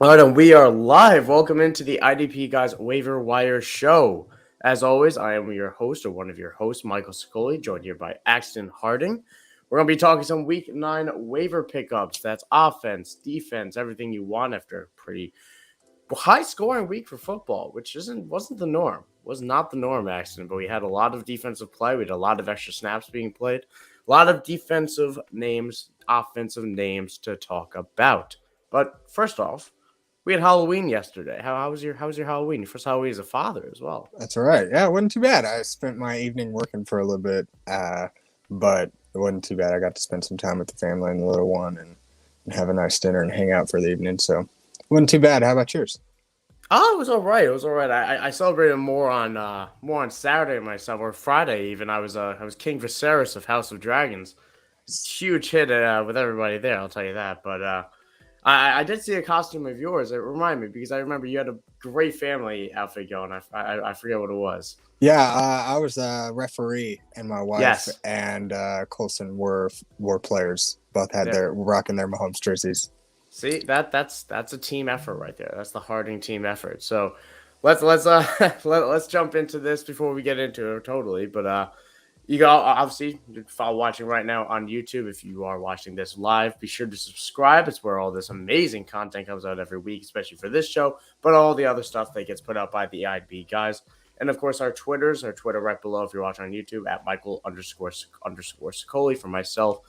All right, and we are live. Welcome into the IDP Guys Waiver Wire Show. As always, I am your host, or one of your hosts, Michael Sicoli, joined here by Axton Harding. We're going to be talking some Week 9 waiver pickups. That's offense, defense, everything you want after a pretty high-scoring week for football, which wasn't the norm. Was not the norm, Axton, but we had a lot of defensive play. We had a lot of extra snaps being played. A lot of defensive names, offensive names to talk about. But first off, we had Halloween yesterday. How was your Halloween? Your first Halloween as a father as well. That's all right. Yeah, it wasn't too bad. I spent my evening working for a little bit, but it wasn't too bad. I got to spend some time with the family and the little one and have a nice dinner and hang out for the evening. So it wasn't too bad. How about yours? Oh, it was all right. It was all right. I celebrated more on Saturday myself, or Friday even. I was King Viserys of House of Dragons. Huge hit with everybody there. I'll tell you that. But I did see a costume of yours. It reminded me because I remember you had a great family outfit going. I forget what it was. Yeah, I was a referee, and my wife Yes. and Colson were players. Both had There. their rocking their Mahomes jerseys. See that's a team effort right there. That's the Harding team effort. So let's let's jump into this before we get into it totally. But you go obviously follow watching right now on YouTube. If you are watching this live, be sure to subscribe. It's where all this amazing content comes out every week, especially for this show, but all the other stuff that gets put out by the IDP guys. And of course, our Twitter right below if you're watching on YouTube at Michael underscore Sicoli for myself,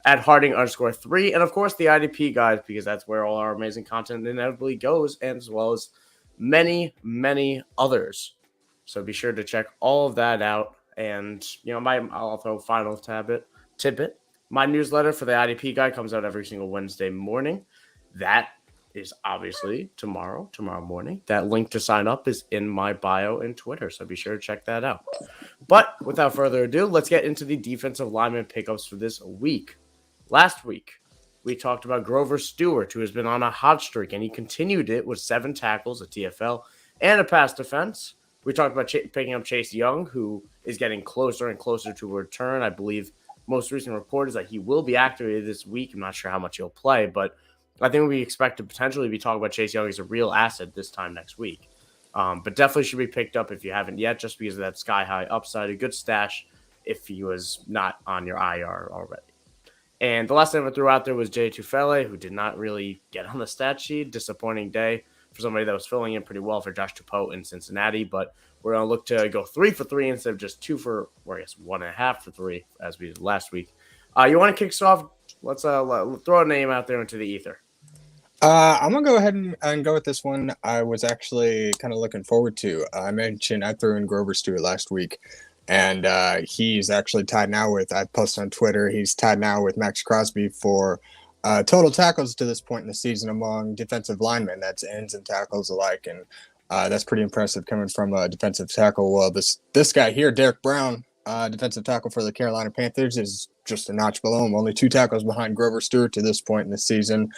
at Harding underscore 3, and of course the IDP guys, because that's where all our amazing content inevitably goes, and as well as many, many others. So be sure to check all of that out. And I'll throw final tidbit. My newsletter for the IDP guy comes out every single Wednesday morning. That is obviously tomorrow morning. That link to sign up is in my bio and Twitter, so be sure to check that out. But without further ado, let's get into the defensive lineman pickups for this week. Last week, we talked about Grover Stewart, who has been on a hot streak, and he continued it with 7 tackles, a TFL, and a pass defense. We talked about picking up Chase Young, who is getting closer and closer to a return. I believe most recent report is that he will be activated this week. I'm not sure how much he'll play, but I think we expect to potentially be talking about Chase Young as a real asset this time next week. But definitely should be picked up if you haven't yet, just because of that sky-high upside, a good stash if he was not on your IR already. And the last name I threw out there was Jay Tufele, who did not really get on the stat sheet. Disappointing day for somebody that was filling in pretty well for Josh Tupou in Cincinnati. But we're going to look to go 3 for 3 instead of just 2 for, or I guess 1.5 for 3, as we did last week. You want to kick us off? Let's throw a name out there into the ether. I'm gonna go ahead and go with this one. I was actually kind of looking forward to. I mentioned I threw in Grover Stewart last week, and he's actually tied now with. I posted on Twitter. He's tied now with Max Crosby for total tackles to this point in the season among defensive linemen. That's ends and tackles alike, and that's pretty impressive coming from a defensive tackle. Well, this guy here, Derek Brown, defensive tackle for the Carolina Panthers, is just a notch below him. Only 2 tackles behind Grover Stewart to this point in the season.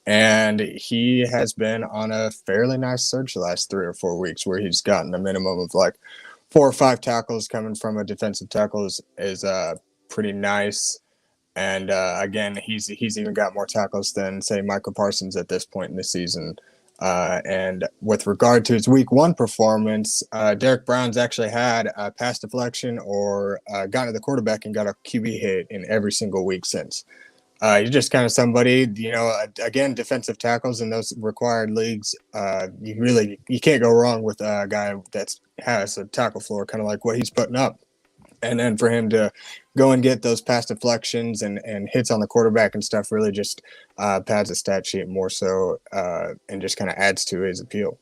And he has been on a fairly nice surge the last 3 or 4 weeks where he's gotten a minimum of like 4 or 5 tackles coming from a defensive tackle is pretty nice. And again, he's even got more tackles than, say, Michael Parsons at this point in the season. And with regard to his week 1 performance, Derek Brown's actually had a pass deflection or gotten to the quarterback and got a QB hit in every single week since. You're just kind of somebody, again, defensive tackles in those required leagues. You can't go wrong with a guy that has a tackle floor, kind of like what he's putting up. And then for him to go and get those pass deflections and hits on the quarterback and stuff really just pads the stat sheet more so and just kind of adds to his appeal.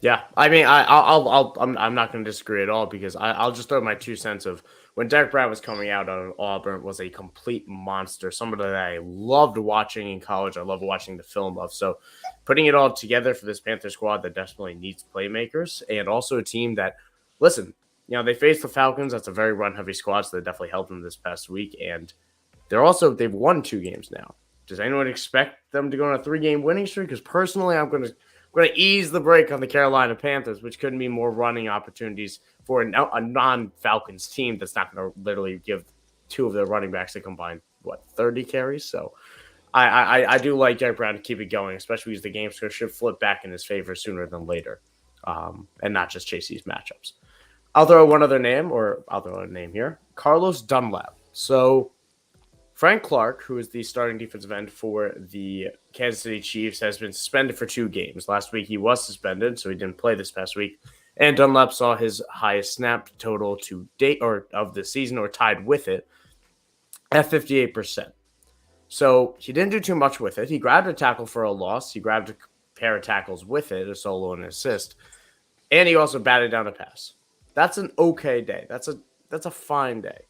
Yeah, I mean, I'm not going to disagree at all because I'll just throw my 2 cents of when Derek Brown was coming out on Auburn was a complete monster, somebody that I loved watching in college. I loved watching the film of. So putting it all together for this Panther squad that desperately needs playmakers and also a team that, listen, they faced the Falcons. That's a very run-heavy squad, so that definitely helped them this past week. And they've won 2 games now. Does anyone expect them to go on a 3-game winning streak? Because personally, I'm going to ease the break on the Carolina Panthers, which couldn't be more running opportunities for a non-Falcons team that's not going to literally give 2 of their running backs a combined, 30 carries? So I do like Derek Brown to keep it going, especially because the game score should flip back in his favor sooner than later, and not just chase these matchups. I'll throw a name here, Carlos Dunlap. So Frank Clark, who is the starting defensive end for the Kansas City Chiefs, has been suspended for 2 games. Last week he was suspended, so he didn't play this past week. And Dunlap saw his highest snap total to date or of the season, or tied with it, at 58%. So he didn't do too much with it. He grabbed a tackle for a loss. He grabbed a pair of tackles with it, a solo and an assist. And he also batted down a pass. That's an okay day. That's a fine day.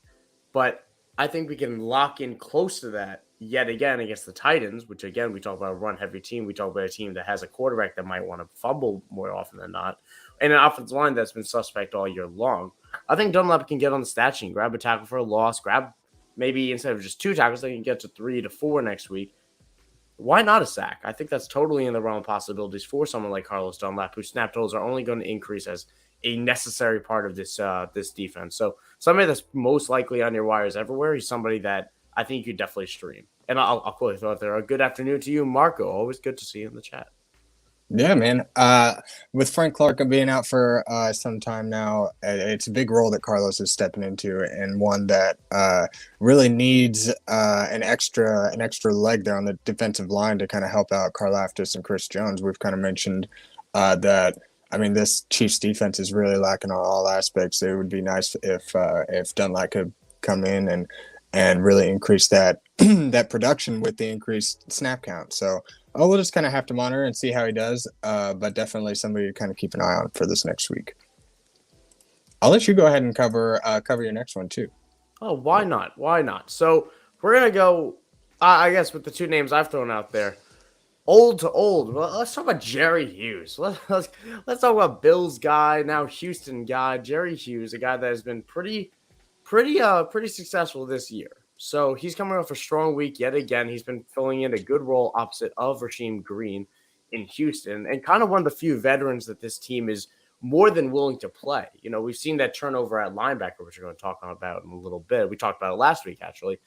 But I think we can lock in close to that yet again against the Titans, which, again, we talk about a run-heavy team. We talk about a team that has a quarterback that might want to fumble more often than not, and an offensive line that's been suspect all year long. I think Dunlap can get on the stat sheet, grab a tackle for a loss, grab maybe instead of just 2 tackles, they can get to 3 to 4 next week. Why not a sack? I think that's totally in the realm of possibilities for someone like Carlos Dunlap, whose snap totals are only going to increase as a necessary part of this defense. So somebody that's most likely on your wires everywhere. He's somebody that I think you could definitely stream. And I'll quickly throw out there a good afternoon to you, Marco. Always good to see you in the chat. Yeah, man. With Frank Clark being out for some time now, it's a big role that Carlos is stepping into, and one that really needs an extra leg there on the defensive line to kind of help out Karlaftis and Chris Jones. We've kind of mentioned that. I mean, this Chiefs defense is really lacking on all aspects. It would be nice if Dunlap could come in and really increase that that production with the increased snap count. So we'll just kind of have to monitor and see how he does, but definitely somebody to kind of keep an eye on for this next week. I'll let you go ahead and cover your next one too. Oh, why not? Why not? So we're going to go, I guess, with the 2 names I've thrown out there. Old to old. Well, let's talk about Jerry Hughes. Let's talk about Bills guy, now Houston guy, Jerry Hughes, a guy that has been pretty successful this year. So he's coming off a strong week yet again. He's been filling in a good role opposite of Rasheem Green in Houston, and kind of one of the few veterans that this team is more than willing to play. You know, we've seen that turnover at linebacker, which we're going to talk about in a little bit. We talked about it last week, actually,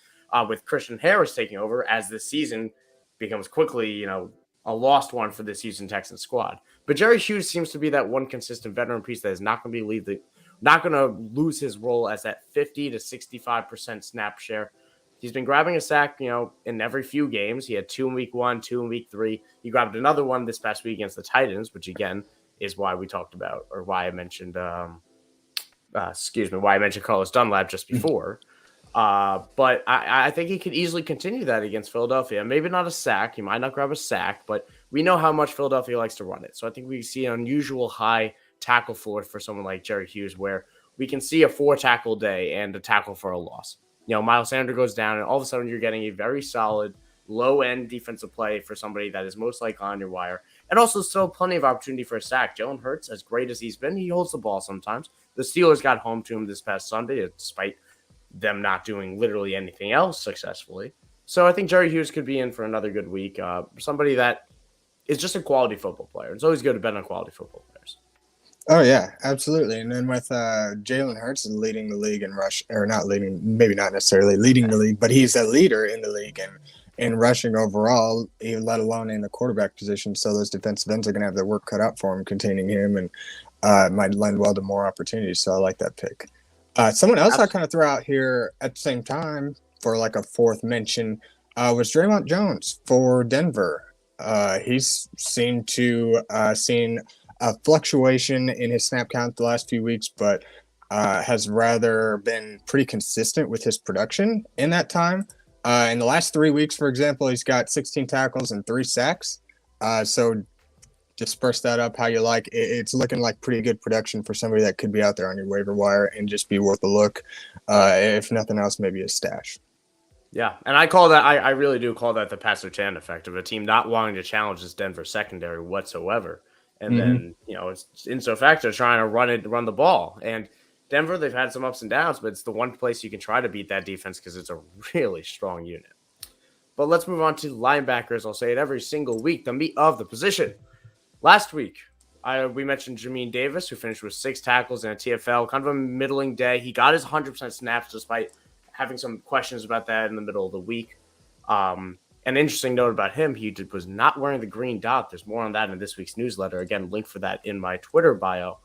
with Christian Harris taking over as the season becomes quickly, a lost one for this Houston Texans squad. But Jerry Hughes seems to be that one consistent veteran piece that is not going to lose his role as that 50 to 65% snap share. He's been grabbing a sack, in every few games. He had 2 in week 1, 2 in week 3. He grabbed another one this past week against the Titans, which again is why we talked about, or why I mentioned, why I mentioned Carlos Dunlap just before. But I think he could easily continue that against Philadelphia. Maybe not a sack. He might not grab a sack, but we know how much Philadelphia likes to run it. So I think we see an unusual high tackle floor for someone like Jerry Hughes, where we can see a 4-tackle day and a tackle for a loss. Miles Sanders goes down, and all of a sudden you're getting a very solid, low-end defensive play for somebody that is most likely on your wire. And also still plenty of opportunity for a sack. Jalen Hurts, as great as he's been, he holds the ball sometimes. The Steelers got home to him this past Sunday, despite them not doing literally anything else successfully. So I think Jerry Hughes could be in for another good week. Somebody that is just a quality football player. It's always good to bet on quality football players. Oh yeah, absolutely. And then with Jalen Hurts leading the league in rush, or not leading, maybe not necessarily leading the league, but he's a leader in the league in rushing overall, even let alone in the quarterback position. So those defensive ends are going to have their work cut out for him, containing him, and it might lend well to more opportunities. So I like that pick. Someone else I kind of threw out here at the same time for like a 4th mention was Draymond Jones for Denver. He's seemed to seen a fluctuation in his snap count the last few weeks, but has rather been pretty consistent with his production in that time. In the last 3 weeks, for example, he's got 16 tackles and 3 sacks. So disperse that up how you like. It's looking like pretty good production for somebody that could be out there on your waiver wire and just be worth a look. If nothing else, maybe a stash. Yeah, and I call that, I really do call that the Pat Surtain effect of a team not wanting to challenge this Denver secondary whatsoever. And then, it's in so facto trying to run the ball. And Denver, they've had some ups and downs, but it's the one place you can try to beat that defense because it's a really strong unit. But let's move on to linebackers. I'll say it every single week, the meat of the position. Last week, we mentioned Jamin Davis, who finished with 6 tackles and a TFL, kind of a middling day. He got his 100% snaps despite having some questions about that in the middle of the week. An interesting note about him, was not wearing the green dot. There's more on that in this week's newsletter. Again, link for that in my Twitter bio.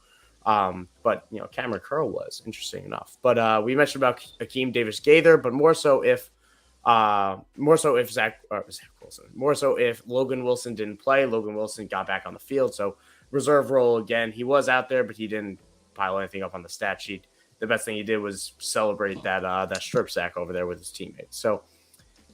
But Cameron Curl was interesting enough. But we mentioned about Akeem Davis-Gaither, but more so if Logan Wilson didn't play. Logan Wilson got back on the field, so reserve role again. He was out there, but he didn't pile anything up on the stat sheet. The best thing he did was celebrate that strip sack over there with his teammates. So,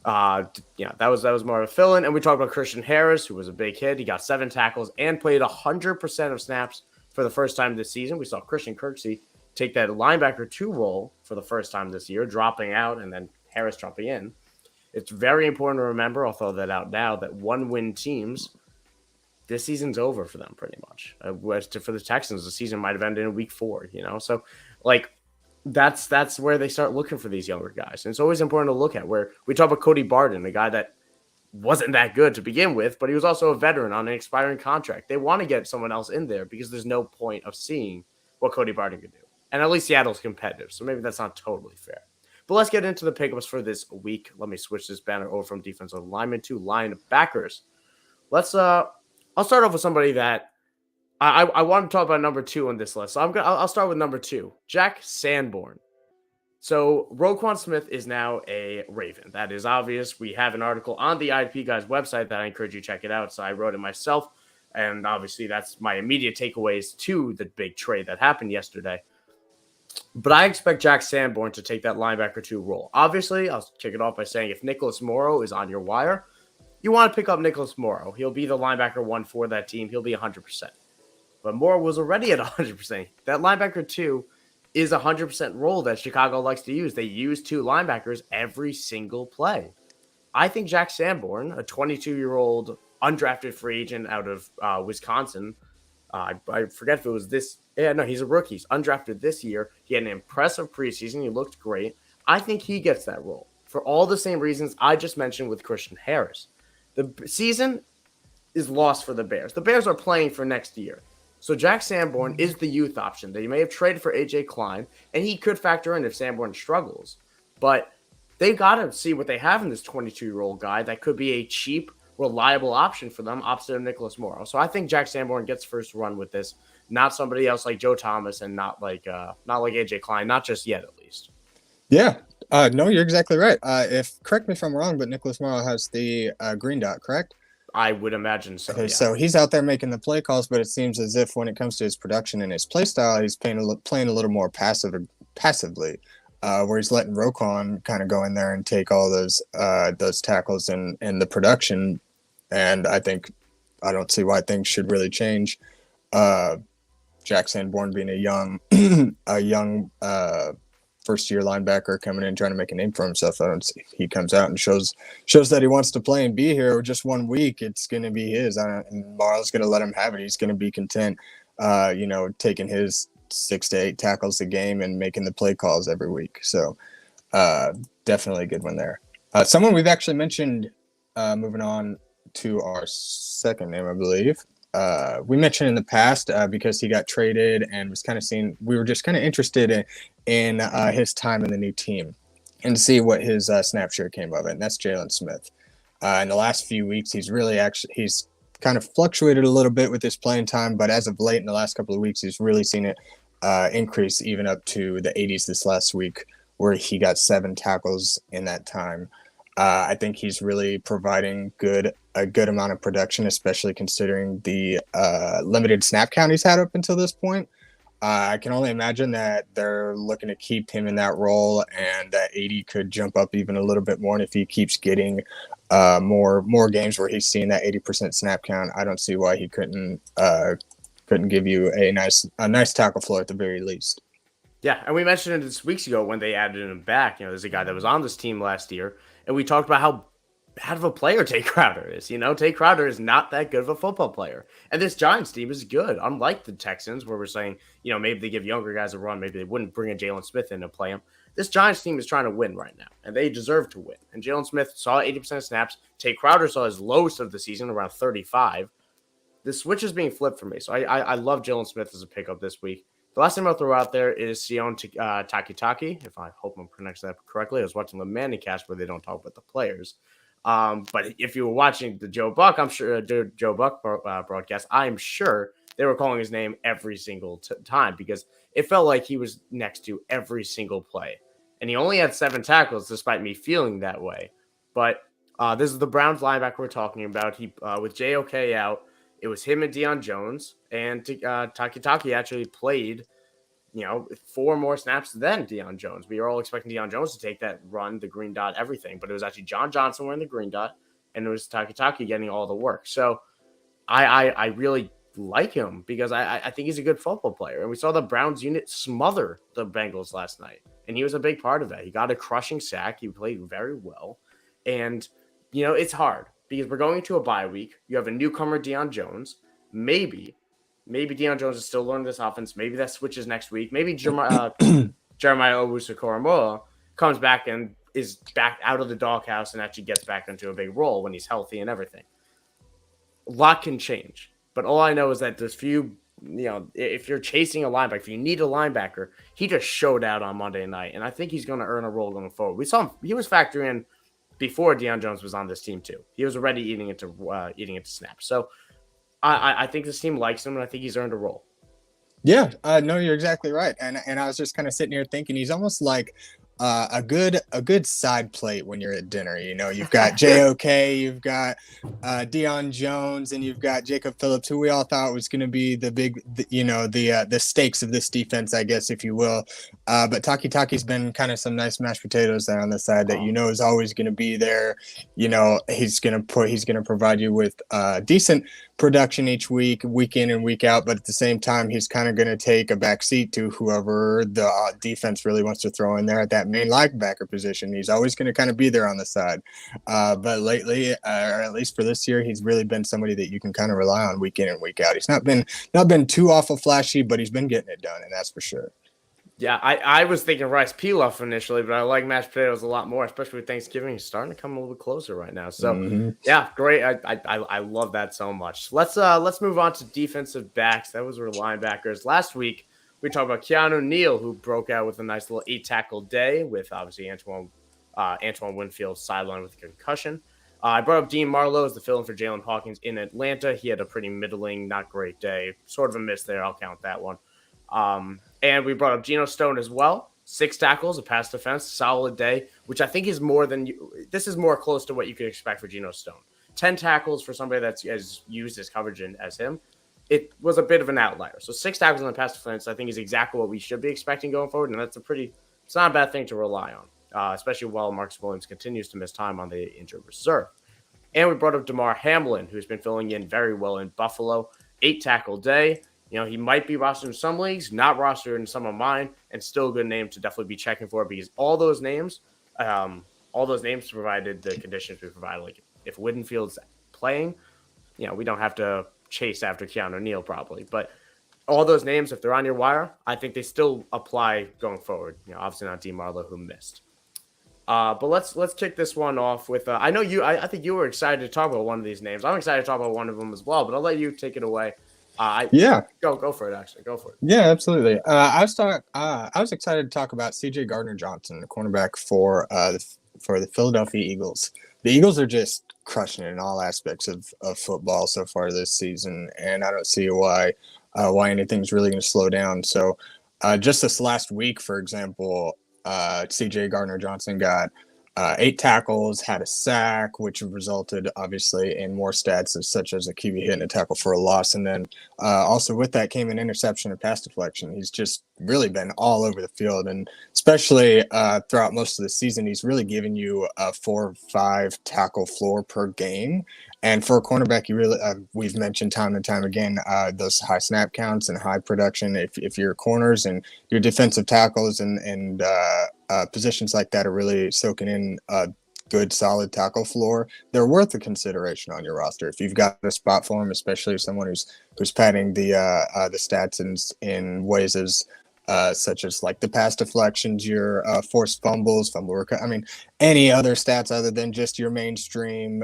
that was more of a fill-in. And we talked about Christian Harris, who was a big hit. He got 7 tackles and played 100% of snaps for the first time this season. We saw Christian Kirksey take that linebacker 2 role for the first time this year, dropping out and then Harris jumping in. It's very important to remember, I'll throw that out now, that 1-win teams, this season's over for them pretty much. For the Texans, the season might have ended in week 4, So, that's where they start looking for these younger guys. And it's always important to look at where we talk about Cody Barton, a guy that wasn't that good to begin with, but he was also a veteran on an expiring contract. They want to get someone else in there because there's no point of seeing what Cody Barton could do. And at least Seattle's competitive, so maybe that's not totally fair. But let's get into the pickups for this week. Let me switch this banner over from defensive linemen to linebackers. I'll start off with somebody that I want to talk about number 2 on this list. So I'll start with number 2, Jack Sanborn. So Roquan Smith is now a Raven. That is obvious. We have an article on the IDP Guys website that I encourage you to check it out. So I wrote it myself. And obviously that's my immediate takeaways to the big trade that happened yesterday. But I expect Jack Sanborn to take that linebacker 2 role. Obviously, I'll kick it off by saying if Nicholas Morrow is on your wire, you want to pick up Nicholas Morrow. He'll be the linebacker 1 for that team. He'll be 100%. But Morrow was already at 100%. That linebacker 2 is a 100% role that Chicago likes to use. They use 2 linebackers every single play. I think Jack Sanborn, a 22-year-old undrafted free agent out of Wisconsin, I forget if it was this. Yeah, no, he's a rookie. He's undrafted this year. He had an impressive preseason. He looked great. I think he gets that role for all the same reasons I just mentioned with Christian Harris. The season is lost for the Bears. The Bears are playing for next year. So Jack Sanborn is the youth option that you may have traded for A.J. Klein, and he could factor in if Sanborn struggles. But they've got to see what they have in this 22-year-old guy that could be a cheap, reliable option for them opposite of Nicholas Morrow. So I think Jack Sanborn gets first run with this, not somebody else like Joe Thomas and not like A.J. Klein, not just yet at least. Yeah. No, you're exactly right. Correct me if I'm wrong, but Nicholas Morrow has the green dot, correct? I would imagine so. Okay, yeah. So he's out there making the play calls, but it seems as if when it comes to his production and his play style, he's playing a little more passively, where he's letting Roquan kind of go in there and take all those tackles and the production. And I don't see why things should really change. Jack Sanborn being a young first-year linebacker coming in trying to make a name for himself. I don't see if he comes out and shows that he wants to play and be here just 1 week. It's going to be his. And Marl's going to let him have it. He's going to be content, taking his 6 to 8 tackles a game and making the play calls every week. So definitely a good one there. Someone we've actually mentioned, moving on to our second name, I believe. We mentioned in the past because he got traded and was kind of we were just kind of interested in his time in the new team and to see what his snap share came of it. And that's Jalen Smith. In the last few weeks, he's kind of fluctuated a little bit with his playing time, but as of late in the last couple of weeks, he's really seen it increase even up to the 80s this last week, where he got 7 tackles in that time. I think he's really providing a good amount of production, especially considering the limited snap count he's had up until this point. I can only imagine that they're looking to keep him in that role, and that 80 could jump up even a little bit more. And if he keeps getting more games where he's seeing that 80% snap count, I don't see why he couldn't give you a nice tackle floor at the very least. Yeah, and we mentioned it this weeks ago when they added him back. There's a guy that was on this team last year, and we talked about how bad of a player Tay Crowder is. Tay Crowder is not that good of a football player. And this Giants team is good, unlike the Texans, where we're saying, maybe they give younger guys a run. Maybe they wouldn't bring a Jalen Smith in to play him. This Giants team is trying to win right now, and they deserve to win. And Jalen Smith saw 80% of snaps. Tay Crowder saw his lowest of the season, around 35. The switch is being flipped for me. So I love Jalen Smith as a pickup this week. The last name I'll throw out there is Sion Takitaki, if I hope I'm pronouncing that correctly. I was watching the Manning cast where they don't talk about the players. But if you were watching the Joe Buck, I'm sure the Joe Buck broadcast, I'm sure they were calling his name every single time because it felt like he was next to every single play. And he only had 7 tackles, despite me feeling that way. But this is the Browns linebacker we're talking about. He with JOK out, it was him and Deion Jones, and Taki actually played 4 more snaps than Deion Jones. We were all expecting Deion Jones to take that run, the green dot, everything, but it was actually John Johnson wearing the green dot, and it was Taki getting all the work. So I really like him because I think he's a good football player. And we saw the Browns unit smother the Bengals last night, and he was a big part of that. He got a crushing sack. He played very well. And, it's hard because we're going into a bye week. You have a newcomer, Deion Jones. Maybe Deion Jones is still learning this offense. Maybe that switches next week. Maybe Jeremiah Owusu-Koramoah comes back and is back out of the doghouse and actually gets back into a big role when he's healthy and everything. A lot can change. But all I know is that there's few, if you're chasing a linebacker, if you need a linebacker, he just showed out on Monday night. And I think he's going to earn a role going forward. We saw him, he was factoring in before Deion Jones was on this team too. He was already eating into snaps. So I think this team likes him, and I think he's earned a role. Yeah, no, you're exactly right. And I was just kind of sitting here thinking he's almost like a good side plate when you're at dinner. You've got JOK, you've got Deion Jones, and you've got Jacob Phillips, who we all thought was going to be the big, the stakes of this defense, I guess, if you will. But Taki's been kind of some nice mashed potatoes there on the side that is always going to be there. He's going to provide you with decent production each week in and week out, but at the same time, he's kind of going to take a back seat to whoever the defense really wants to throw in there at that main linebacker position. He's always going to kind of be there on the side. But lately, or at least for this year, he's really been somebody that you can kind of rely on week in and week out. He's not been too awful flashy, but he's been getting it done, and that's for sure. Yeah, I was thinking rice pilaf initially, but I like mashed potatoes a lot more, especially with Thanksgiving. It's starting to come a little bit closer right now. So, Yeah, great. I love that so much. Let's move on to defensive backs. That was our linebackers. Last week, we talked about Keanu Neal, who broke out with a nice little 8-tackle day with obviously Antoine Winfield sidelined with a concussion. I brought up Dean Marlowe as the fill-in for Jalen Hawkins in Atlanta. He had a pretty middling, not great day. Sort of a miss there. I'll count that one. And we brought up Geno Stone as well. 6 tackles, a pass defense, solid day, which I think is more than this is more close to what you could expect for Geno Stone. 10 tackles for somebody that's as used as coverage as him. It was a bit of an outlier. So 6 tackles on the pass defense, I think, is exactly what we should be expecting going forward, and it's not a bad thing to rely on, especially while Marcus Williams continues to miss time on the injured reserve. And we brought up Damar Hamlin, who's been filling in very well in Buffalo. 8-tackle day. He might be rostered in some leagues, not rostered in some of mine, and still a good name to definitely be checking for because all those names provided the conditions we provided. Like if Whittenfield's playing, we don't have to chase after Keanu Neal probably, but all those names, if they're on your wire, I think they still apply going forward. Obviously not Dean Marlowe who missed. But let's kick this one off with. I know you. I think you were excited to talk about one of these names. I'm excited to talk about one of them as well, but I'll let you take it away. Go for it. Actually, go for it. Yeah, absolutely. I was excited to talk about C.J. Gardner-Johnson, the cornerback for the Philadelphia Eagles. The Eagles are just crushing it in all aspects of football so far this season, and I don't see why anything's really going to slow down. So, just this last week, for example, C.J. Gardner-Johnson got 8 tackles, had a sack, which resulted obviously in more stats such as a QB hit and a tackle for a loss. And then also with that came an interception and pass deflection. He's just really been all over the field, and especially throughout most of the season, he's really given you a 4 or 5 tackle floor per game. And for a cornerback, you really we've mentioned time and time again those high snap counts and high production. If your corners and your defensive tackles and positions like that are really soaking in a good, solid tackle floor, they're worth a consideration on your roster. If you've got a spot for them, especially someone who's padding the stats in ways as such as like the pass deflections, your forced fumbles, fumble recovery. I mean, any other stats other than just your mainstream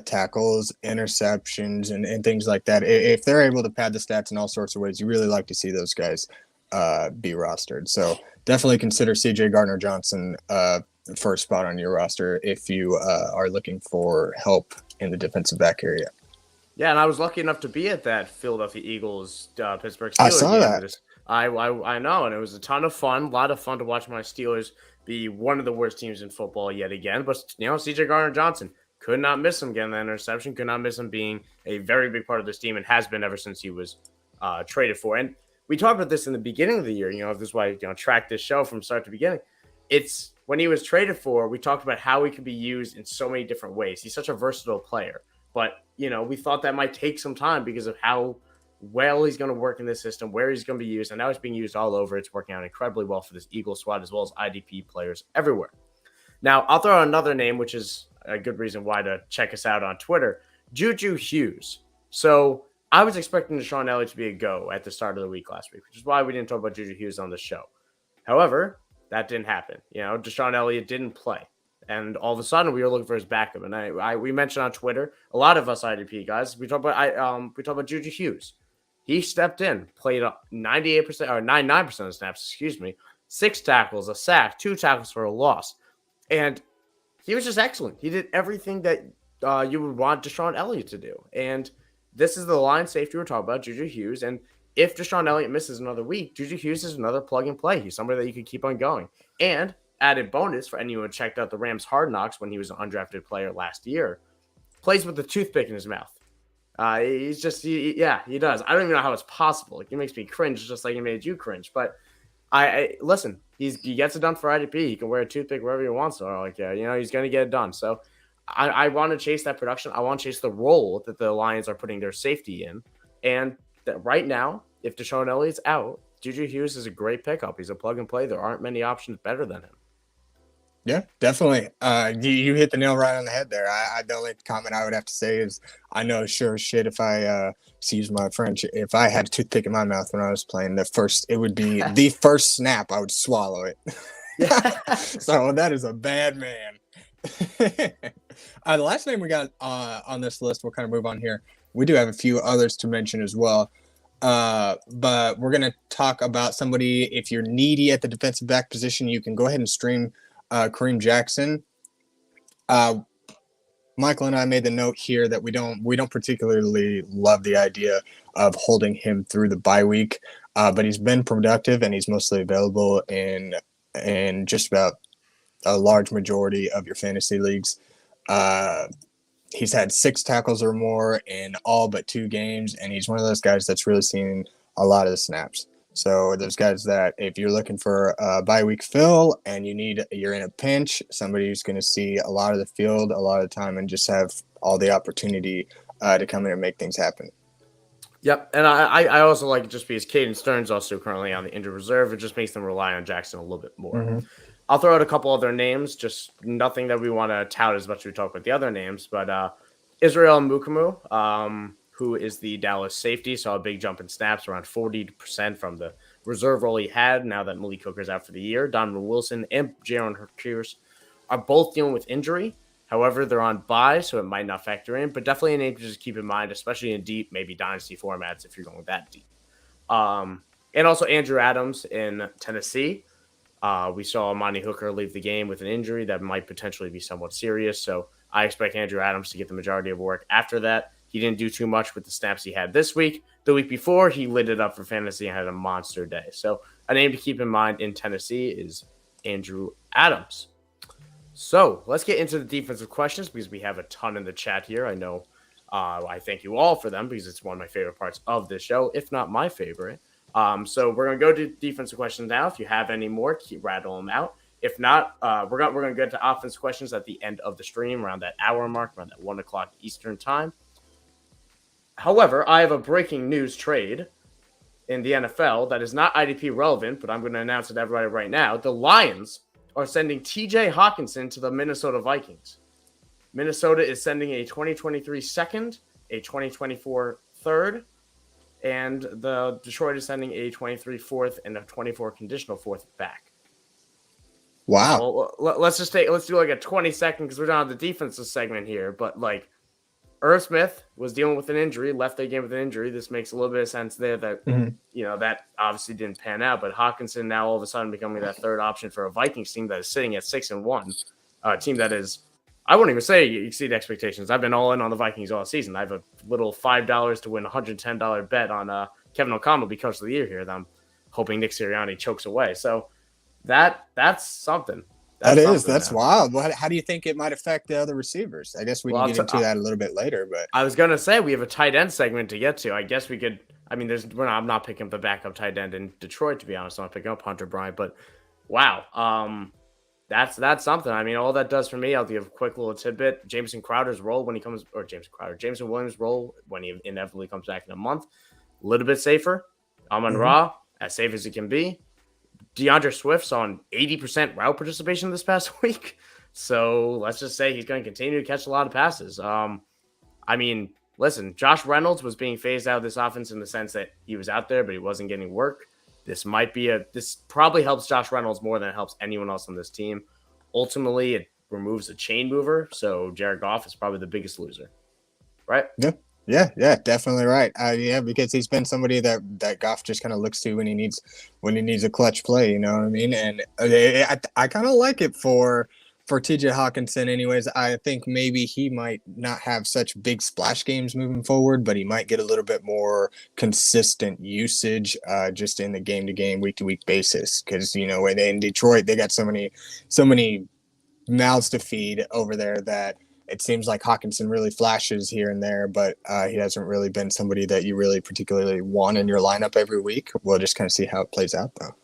tackles, interceptions, and things like that. If they're able to pad the stats in all sorts of ways, you really like to see those guys be rostered. So definitely consider C.J. Gardner-Johnson first spot on your roster if you are looking for help in the defensive back area. Yeah, and I was lucky enough to be at that Philadelphia Eagles Pittsburgh I Steelers saw game. that. I know, and it was a ton of fun. A lot of fun to watch my Steelers be one of the worst teams in football yet again. But CJ Gardner-Johnson could not miss him getting that interception. Could not miss him being a very big part of this team and has been ever since he was traded for. And we talked about this in the beginning of the year. This is why track this show from start to beginning. It's when he was traded for. We talked about how he could be used in so many different ways. He's such a versatile player. But, we thought that might take some time because of how well he's going to work in this system, where he's going to be used. And now he's being used all over. It's working out incredibly well for this Eagle squad as well as IDP players everywhere. Now, I'll throw out another name, which is a good reason why to check us out on Twitter, Juju Hughes. So I was expecting Deshaun Elliott to be a go at the start of the week last week, which is why we didn't talk about Juju Hughes on the show. However, that didn't happen. Deshaun Elliott didn't play. And all of a sudden, we were looking for his backup. And we mentioned on Twitter, a lot of us IDP guys, we talk about Juju Hughes. He stepped in, played 98% or 99% of snaps, 6 tackles, a sack, 2 tackles for a loss. And he was just excellent. He did everything that you would want Deshaun Elliott to do. And this is the line safety we're talking about, Juju Hughes. And if Deshaun Elliott misses another week, Juju Hughes is another plug and play. He's somebody that you can keep on going. And added bonus for anyone who checked out the Rams Hard Knocks when he was an undrafted player last year, plays with a toothpick in his mouth. He does. I don't even know how it's possible. He makes me cringe just like he made you cringe. But I listen, he gets it done for IDP. He can wear a toothpick wherever he wants. So he's going to get it done. So I want to chase that production. I want to chase the role that the Lions are putting their safety in. And that right now, if Deshaun Elliott's out, Juju Hughes is a great pickup. He's a plug and play. There aren't many options better than him. Yeah, definitely. You hit the nail right on the head there. The only comment I would have to say is I know sure as shit if I excuse my French, if I had a toothpick in my mouth when I was playing it would be the first snap I would swallow it. So that is a bad man. The last name we got on this list, we'll kind of move on here. We do have a few others to mention as well. But we're going to talk about somebody, if you're needy at the defensive back position, you can go ahead and stream Kareem Jackson. Michael and I made the note here that we don't particularly love the idea of holding him through the bye week, but he's been productive and he's mostly available in just about a large majority of your fantasy leagues. He's had 6 tackles or more in all but 2 games, and he's one of those guys that's really seen a lot of the snaps. So those guys that if you're looking for a bye week fill and you're in a pinch, somebody who's going to see a lot of the field a lot of the time and just have all the opportunity to come in and make things happen. Yep, and I also like it just because Caden Stern's also currently on the injured reserve. It just makes them rely on Jackson a little bit more. Mm-hmm. I'll throw out a couple other names, just nothing that we want to tout as much as we talk about the other names, but Israel Mukumu, who is the Dallas safety, saw a big jump in snaps, around 40% from the reserve role he had now that Malik Hooker's out for the year. Donovan Wilson and Jaron Hurts are both dealing with injury. However, they're on bye, so it might not factor in, but definitely a name to just keep in mind, especially in deep, maybe dynasty formats if you're going that deep. And also Andrew Adams in Tennessee. We saw Amani Hooker leave the game with an injury that might potentially be somewhat serious, so I expect Andrew Adams to get the majority of work after that. He didn't do too much with the snaps he had this week. The week before, he lit it up for fantasy and had a monster day. So a name to keep in mind in Tennessee is Andrew Adams. So let's get into the defensive questions because we have a ton in the chat here. I know I thank you all for them because it's one of my favorite parts of this show, if not my favorite. So we're going to go to defensive questions now. If you have any more, keep rattling them out. If not, we're going to get to offense questions at the end of the stream around that hour mark, around that 1 o'clock Eastern time. However, I have a breaking news trade in the NFL that is not IDP relevant, but I'm going to announce it to everybody right now. The Lions are sending TJ Hawkinson to the Minnesota Vikings. Minnesota is sending a 2023 second, a 2024 third, and the Detroit is sending a 23 fourth and a 24 conditional fourth back. Wow. Well, let's do like a 20-second because we're not on the defensive segment here, but like Irv Smith was dealing with an injury, left the game with an injury. This makes a little bit of sense there that, that obviously didn't pan out. But Hawkinson now all of a sudden becoming that third option for a Vikings team that is sitting at 6-1, a team that is, I wouldn't even say you exceed expectations. I've been all in on the Vikings all season. I have a little $5 to win $110 bet on Kevin O'Connell be coach of the year here that I'm hoping Nick Sirianni chokes away. So that's something. That's wild. How do you think it might affect the other receivers? I guess we can get into that a little bit later. But I was gonna say we have a tight end segment to get to. I guess we could. I mean, I'm not picking up the backup tight end in Detroit, to be honest. I'm not picking up Hunter Bryant, but wow, that's something. I mean, all that does for me. I'll give a quick little tidbit. Jameson Williams' role when he inevitably comes back in a month, a little bit safer. Amon-Ra, as safe as it can be. DeAndre Swift's on 80% route participation this past week. So let's just say he's going to continue to catch a lot of passes. I mean, listen, Josh Reynolds was being phased out of this offense in the sense that he was out there, but he wasn't getting work. This probably helps Josh Reynolds more than it helps anyone else on this team. Ultimately, it removes a chain mover. So Jared Goff is probably the biggest loser, right? Yeah, definitely right. Because he's been somebody that Goff just kind of looks to when he needs a clutch play. You know what I mean? And I kind of like it for TJ Hawkinson. Anyways, I think maybe he might not have such big splash games moving forward, but he might get a little bit more consistent usage just in the game-to-game, week-to-week basis. Because in Detroit they got so many mouths to feed over there that it seems like Hawkinson really flashes here and there, but he hasn't really been somebody that you really particularly want in your lineup every week. We'll just kind of see how it plays out, though.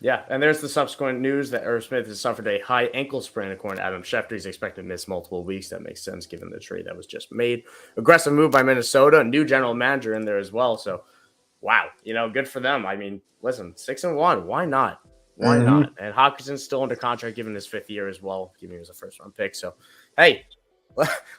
Yeah, and there's the subsequent news that Irv Smith has suffered a high ankle sprain, according to Adam Schefter. He's expected to miss multiple weeks. That makes sense given the trade that was just made. Aggressive move by Minnesota, new general manager in there as well. So, wow, good for them. I mean, listen, 6-1, why not? Why not? And Hawkinson's still under contract given his 5th year as well, given he was a first-round pick. So, hey,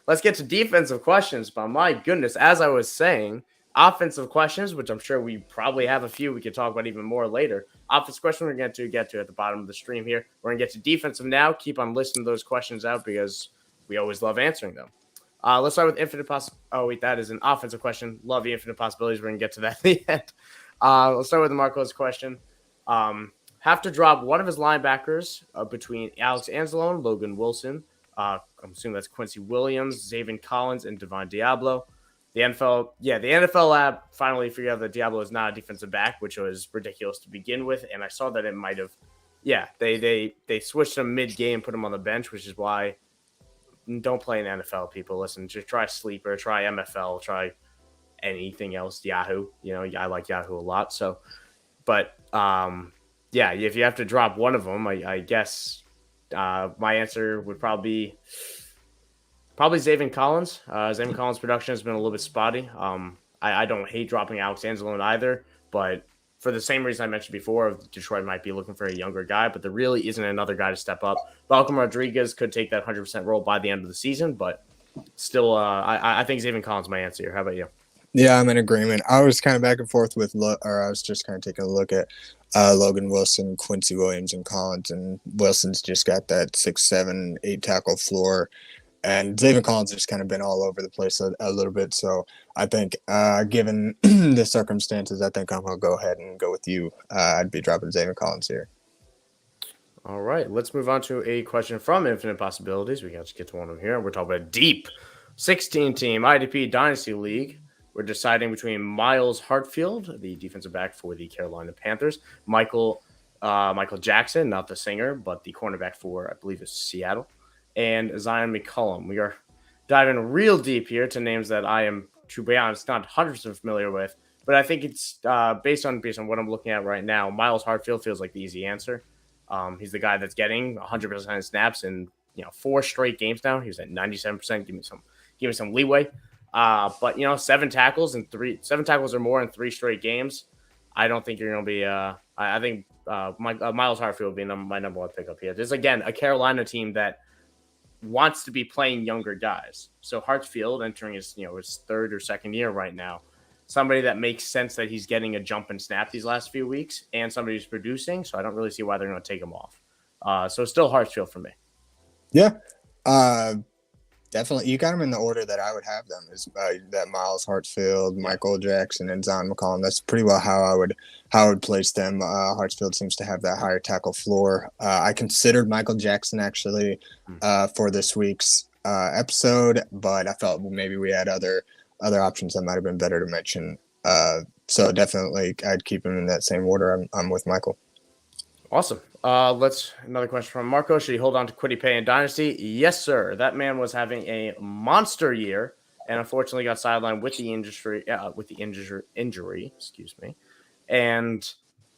let's get to defensive questions. But my goodness, as I was saying, offensive questions, which I'm sure we probably have a few we could talk about even more later. Offensive questions we're going to get to at the bottom of the stream here. We're going to get to defensive now. Keep on listing those questions out because we always love answering them. Let's start with infinite possibilities. Oh, wait, that is an offensive question. Love the infinite possibilities. We're going to get to that at the end. Let's start with Marco's question. Have to drop one of his linebackers between Alex Anzalone, Logan Wilson. I'm assuming that's Quincy Williams, Zaven Collins, and Devon Diablo. The NFL lab finally figured out that Diablo is not a defensive back, which was ridiculous to begin with. And I saw that it might have, they switched him mid-game, put him on the bench, which is why don't play in NFL, people. Listen, just try Sleeper, try MFL, try anything else, Yahoo. I like Yahoo a lot. So, but if you have to drop one of them, I guess my answer would probably Zaven Collins. Zaven Collins' production has been a little bit spotty. I don't hate dropping Alex Anzalone either, but for the same reason I mentioned before, Detroit might be looking for a younger guy, but there really isn't another guy to step up. Malcolm Rodriguez could take that 100% role by the end of the season, but still, I think Zaven Collins is my answer here. How about you? Yeah, I'm in agreement. I was kind of back and forth I was just kind of taking a look at Logan Wilson, Quincy Williams, and Collins, and Wilson's just got that 6'7", 8 tackle floor. And Zaven Collins has just kind of been all over the place a little bit. So I think given the circumstances, I think I'm going to go ahead and go with you. I'd be dropping Zaven Collins here. All right. Let's move on to a question from Infinite Possibilities. We got to get to one of them here. We're talking about a deep 16-team IDP Dynasty League. We're deciding between Miles Hartfield, the defensive back for the Carolina Panthers, Michael Jackson, not the singer, but the cornerback for, I believe it's Seattle, and Zion McCollum. We are diving real deep here to names that I am, to be honest, not 100% familiar with, but I think it's based on what I'm looking at right now. Miles Hartfield feels like the easy answer. He's the guy that's getting 100% snaps in 4 straight games now. He was at 97%. Give me some leeway. But 7 tackles or more in 3 straight games. I don't think you're going to be. I think Miles Hartfield will be my number one pickup here. There's again a Carolina team that wants to be playing younger guys. So Hartfield entering his 3rd or 2nd year right now. Somebody that makes sense that he's getting a jump and snap these last few weeks, and somebody who's producing. So I don't really see why they're going to take him off. So still Hartfield for me. Yeah. definitely. You got them in the order that I would have them. Is that Miles Hartsfield, Michael Jackson, and Zion McCollum. That's pretty well how I would place them. Hartsfield seems to have that higher tackle floor. I considered Michael Jackson actually for this week's episode, but I felt maybe we had other options that might have been better to mention. So definitely, I'd keep him in that same order. I'm with Michael. Awesome. Another question from Marco. Should he hold on to Quiddy Pay and Dynasty? Yes, sir. That man was having a monster year and unfortunately got sidelined with the injury. Excuse me. And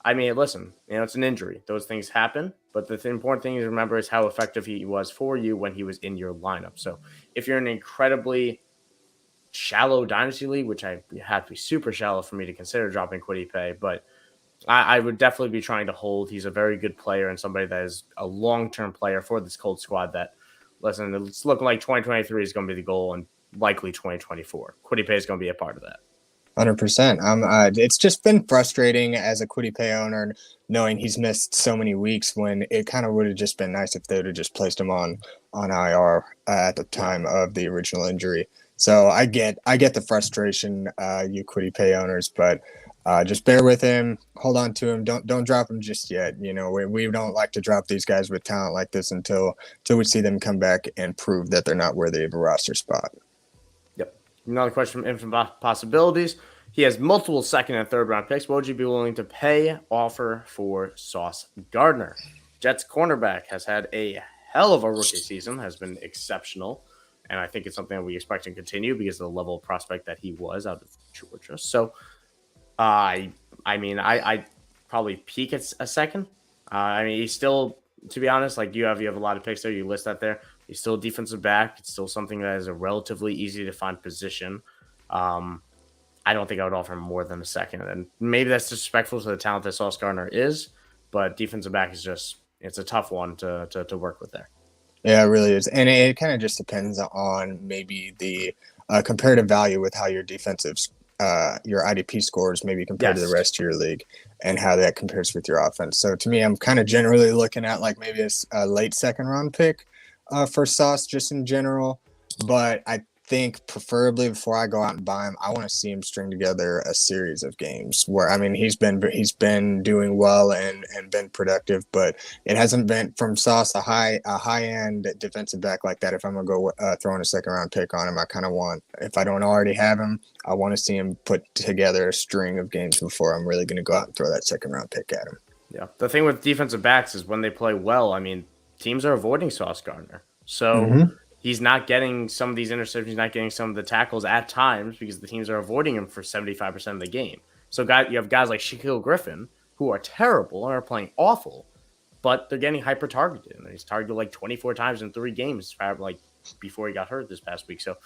I mean, listen, it's an injury. Those things happen. But the important thing to remember is how effective he was for you when he was in your lineup. So if you're in an incredibly shallow Dynasty league, which I have to be super shallow for me to consider dropping Quiddy Pay, but I would definitely be trying to hold. He's a very good player and somebody that is a long-term player for this Cold squad that, listen, it's looking like 2023 is going to be the goal and likely 2024. Quiddy Pay is going to be a part of that. 100%. It's just been frustrating as a Quiddy Pay owner knowing he's missed so many weeks when it kind of would have just been nice if they would have just placed him on IR at the time of the original injury. So I get the frustration, you Quiddy Pay owners, but just bear with him, hold on to him. Don't drop him just yet. We don't like to drop these guys with talent like this until we see them come back and prove that they're not worthy of a roster spot. Yep. Another question from Infinite Possibilities. He has multiple second and third round picks. What would you be willing to offer for Sauce Gardner? Jets cornerback has had a hell of a rookie season, has been exceptional. And I think it's something that we expect to continue because of the level of prospect that he was out of Georgia. So, I probably peak at a second. He's still, to be honest, like you have a lot of picks there. You list that there. He's still a defensive back. It's still something that is a relatively easy to find position. I don't think I would offer him more than a second. And maybe that's disrespectful to the talent that Sauce Gardner is, but defensive back is it's a tough one to work with there. Yeah, it really is. And it kind of just depends on maybe the comparative value with how your your IDP scores maybe compared to the rest of your league and how that compares with your offense. So to me, I'm kind of generally looking at like maybe a late second round pick for Sauce just in general. But I think preferably before I go out and buy him, I want to see him string together a series of games where, he's been doing well and been productive, but it hasn't been from Sauce a high end defensive back like that. If I'm gonna go throwing a second round pick on him, I kind of want, if I don't already have him, I want to see him put together a string of games before I'm really gonna go out and throw that second round pick at him. Yeah, the thing with defensive backs is when they play well, teams are avoiding Sauce Gardner, so. He's not getting some of these interceptions. He's not getting some of the tackles at times because the teams are avoiding him for 75% of the game. So you have guys like Shaquille Griffin who are terrible and are playing awful, but they're getting hyper-targeted. And he's targeted like 24 times in 3 games like before he got hurt this past week. So,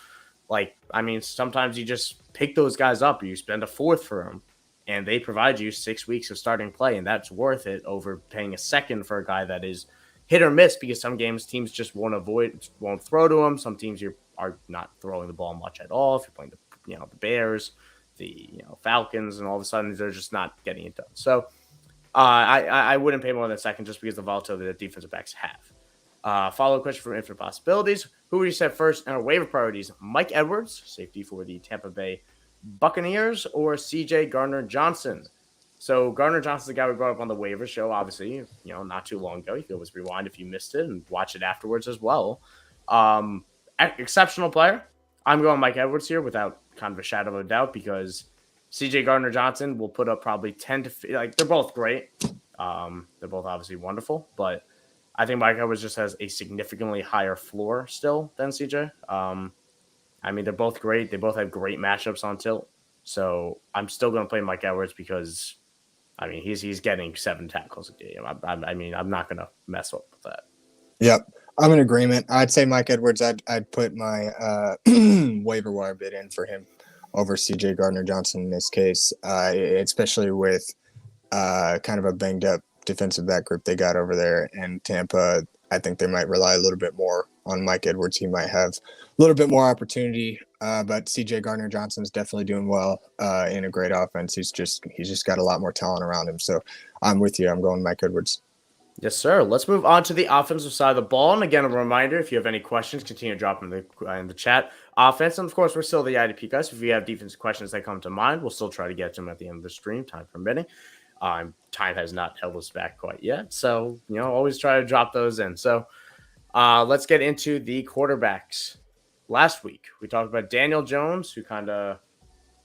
sometimes you just pick those guys up or you spend a fourth for them, and they provide you 6 weeks of starting play, and that's worth it over paying a second for a guy that is hit or miss because some teams just won't throw to him. Some teams are not throwing the ball much at all. If you're playing the Bears, the Falcons, and all of a sudden they're just not getting it done. So I wouldn't pay more than a second just because of the volatility that defensive backs have. Follow-up question from Infinite Possibilities. Who would you set first in our waiver priorities? Mike Edwards, safety for the Tampa Bay Buccaneers, or CJ Gardner-Johnson? So Gardner-Johnson's the guy we brought up on the waiver show, obviously, not too long ago. You can always rewind if you missed it and watch it afterwards as well. Exceptional player. I'm going Mike Edwards here without kind of a shadow of a doubt because CJ Gardner-Johnson will put up probably 10 to they're both great. They're both obviously wonderful, but I think Mike Edwards just has a significantly higher floor still than CJ. They're both great. They both have great matchups on tilt. So I'm still going to play Mike Edwards because he's getting 7 tackles a game. I'm not going to mess up with that. Yep, I'm in agreement. I'd say Mike Edwards. I'd put my waiver wire bid in for him over CJ Gardner-Johnson in this case, especially with kind of a banged up defensive back group they got over there in Tampa. I think they might rely a little bit more on Mike Edwards. He might have a little bit more opportunity, but CJ Gardner-Johnson is definitely doing well in a great offense. He's just got a lot more talent around him. So I'm with you. I'm going Mike Edwards. Yes, sir. Let's move on to the offensive side of the ball. And again, a reminder, if you have any questions, continue to drop them in the chat. Offense, and of course, we're still the IDP guys. If you have defensive questions that come to mind, we'll still try to get to them at the end of the stream, time permitting. Time has not held us back quite yet. So, always try to drop those in. So let's get into the quarterbacks. Last week, we talked about Daniel Jones, who kind of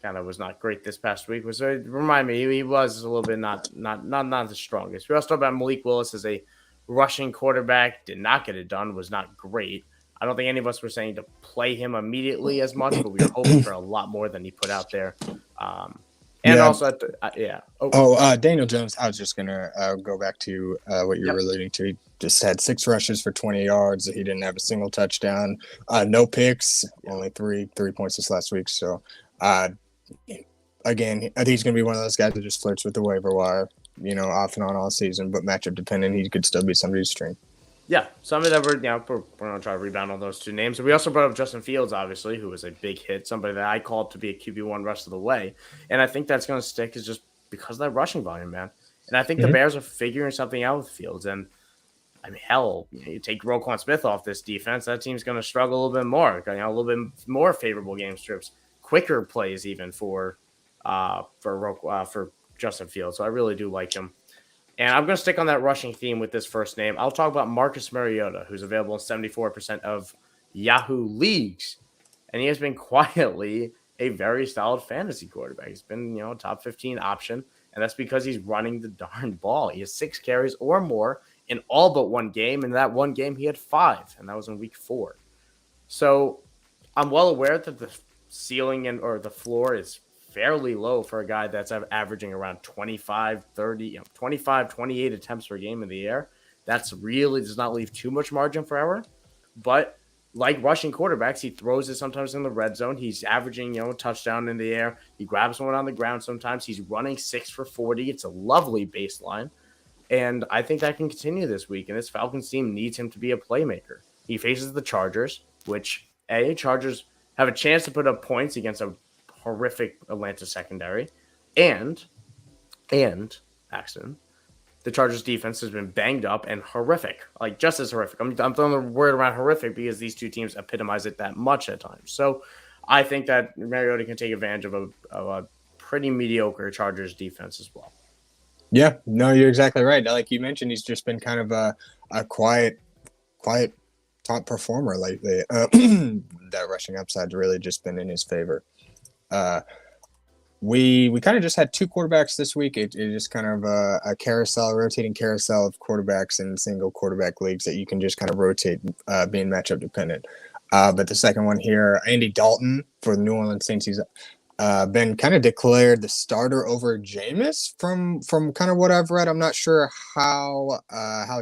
was not great this past week. Remind me, he was a little bit not the strongest. We also talked about Malik Willis as a rushing quarterback, did not get it done, was not great. I don't think any of us were saying to play him immediately as much, but we were hoping for a lot more than he put out there. Also, Daniel Jones, I was just going to go back to what you were alluding to. He just had 6 rushes for 20 yards. He didn't have a single touchdown, no picks, only three points this last week. So, again, I think he's going to be one of those guys that just flirts with the waiver wire, off and on all season, but matchup dependent, he could still be somebody's stream. Yeah, somebody that we're going to try to rebound on those 2 names. We also brought up Justin Fields, obviously, who was a big hit, somebody that I called to be a QB1 rest of the way. And I think that's going to stick is just because of that rushing volume, man. And I think the Bears are figuring something out with Fields. And, I mean, hell, you take Roquan Smith off this defense, that team's going to struggle a little bit more. A little bit more favorable game strips, quicker plays even for Justin Fields. So I really do like him. And I'm going to stick on that rushing theme with this first name. I'll talk about Marcus Mariota, who's available in 74% of Yahoo leagues. And he has been quietly a very solid fantasy quarterback. He's been, top 15 option. And that's because he's running the darn ball. He has 6 carries or more in all but one game. In that one game, he had 5, and that was in week 4. So I'm well aware that the ceiling or the floor is fairly low for a guy that's averaging around 25, 30, 25, 28 attempts per game in the air. That's really does not leave too much margin for error. But like rushing quarterbacks, he throws it sometimes in the red zone. He's averaging, touchdown in the air. He grabs one on the ground sometimes. He's running 6 for 40. It's a lovely baseline. And I think that can continue this week. And this Falcons team needs him to be a playmaker. He faces the Chargers, which, Chargers have a chance to put up points against a horrific Atlanta secondary, and Axton, the Chargers defense has been banged up and horrific, like just as horrific. I'm throwing the word around horrific because these 2 teams epitomize it that much at times. So I think that Mariota can take advantage of a pretty mediocre Chargers defense as well. Yeah, no, you're exactly right. Like you mentioned, he's just been kind of a quiet top performer lately. That rushing upside's really just been in his favor. We kind of just had 2 quarterbacks this week. It is kind of a rotating carousel of quarterbacks in single quarterback leagues that you can just kind of rotate, being matchup dependent. But the second one here, Andy Dalton for the New Orleans Saints, he's been kind of declared the starter over Jameis from kind of what I've read. I'm not sure how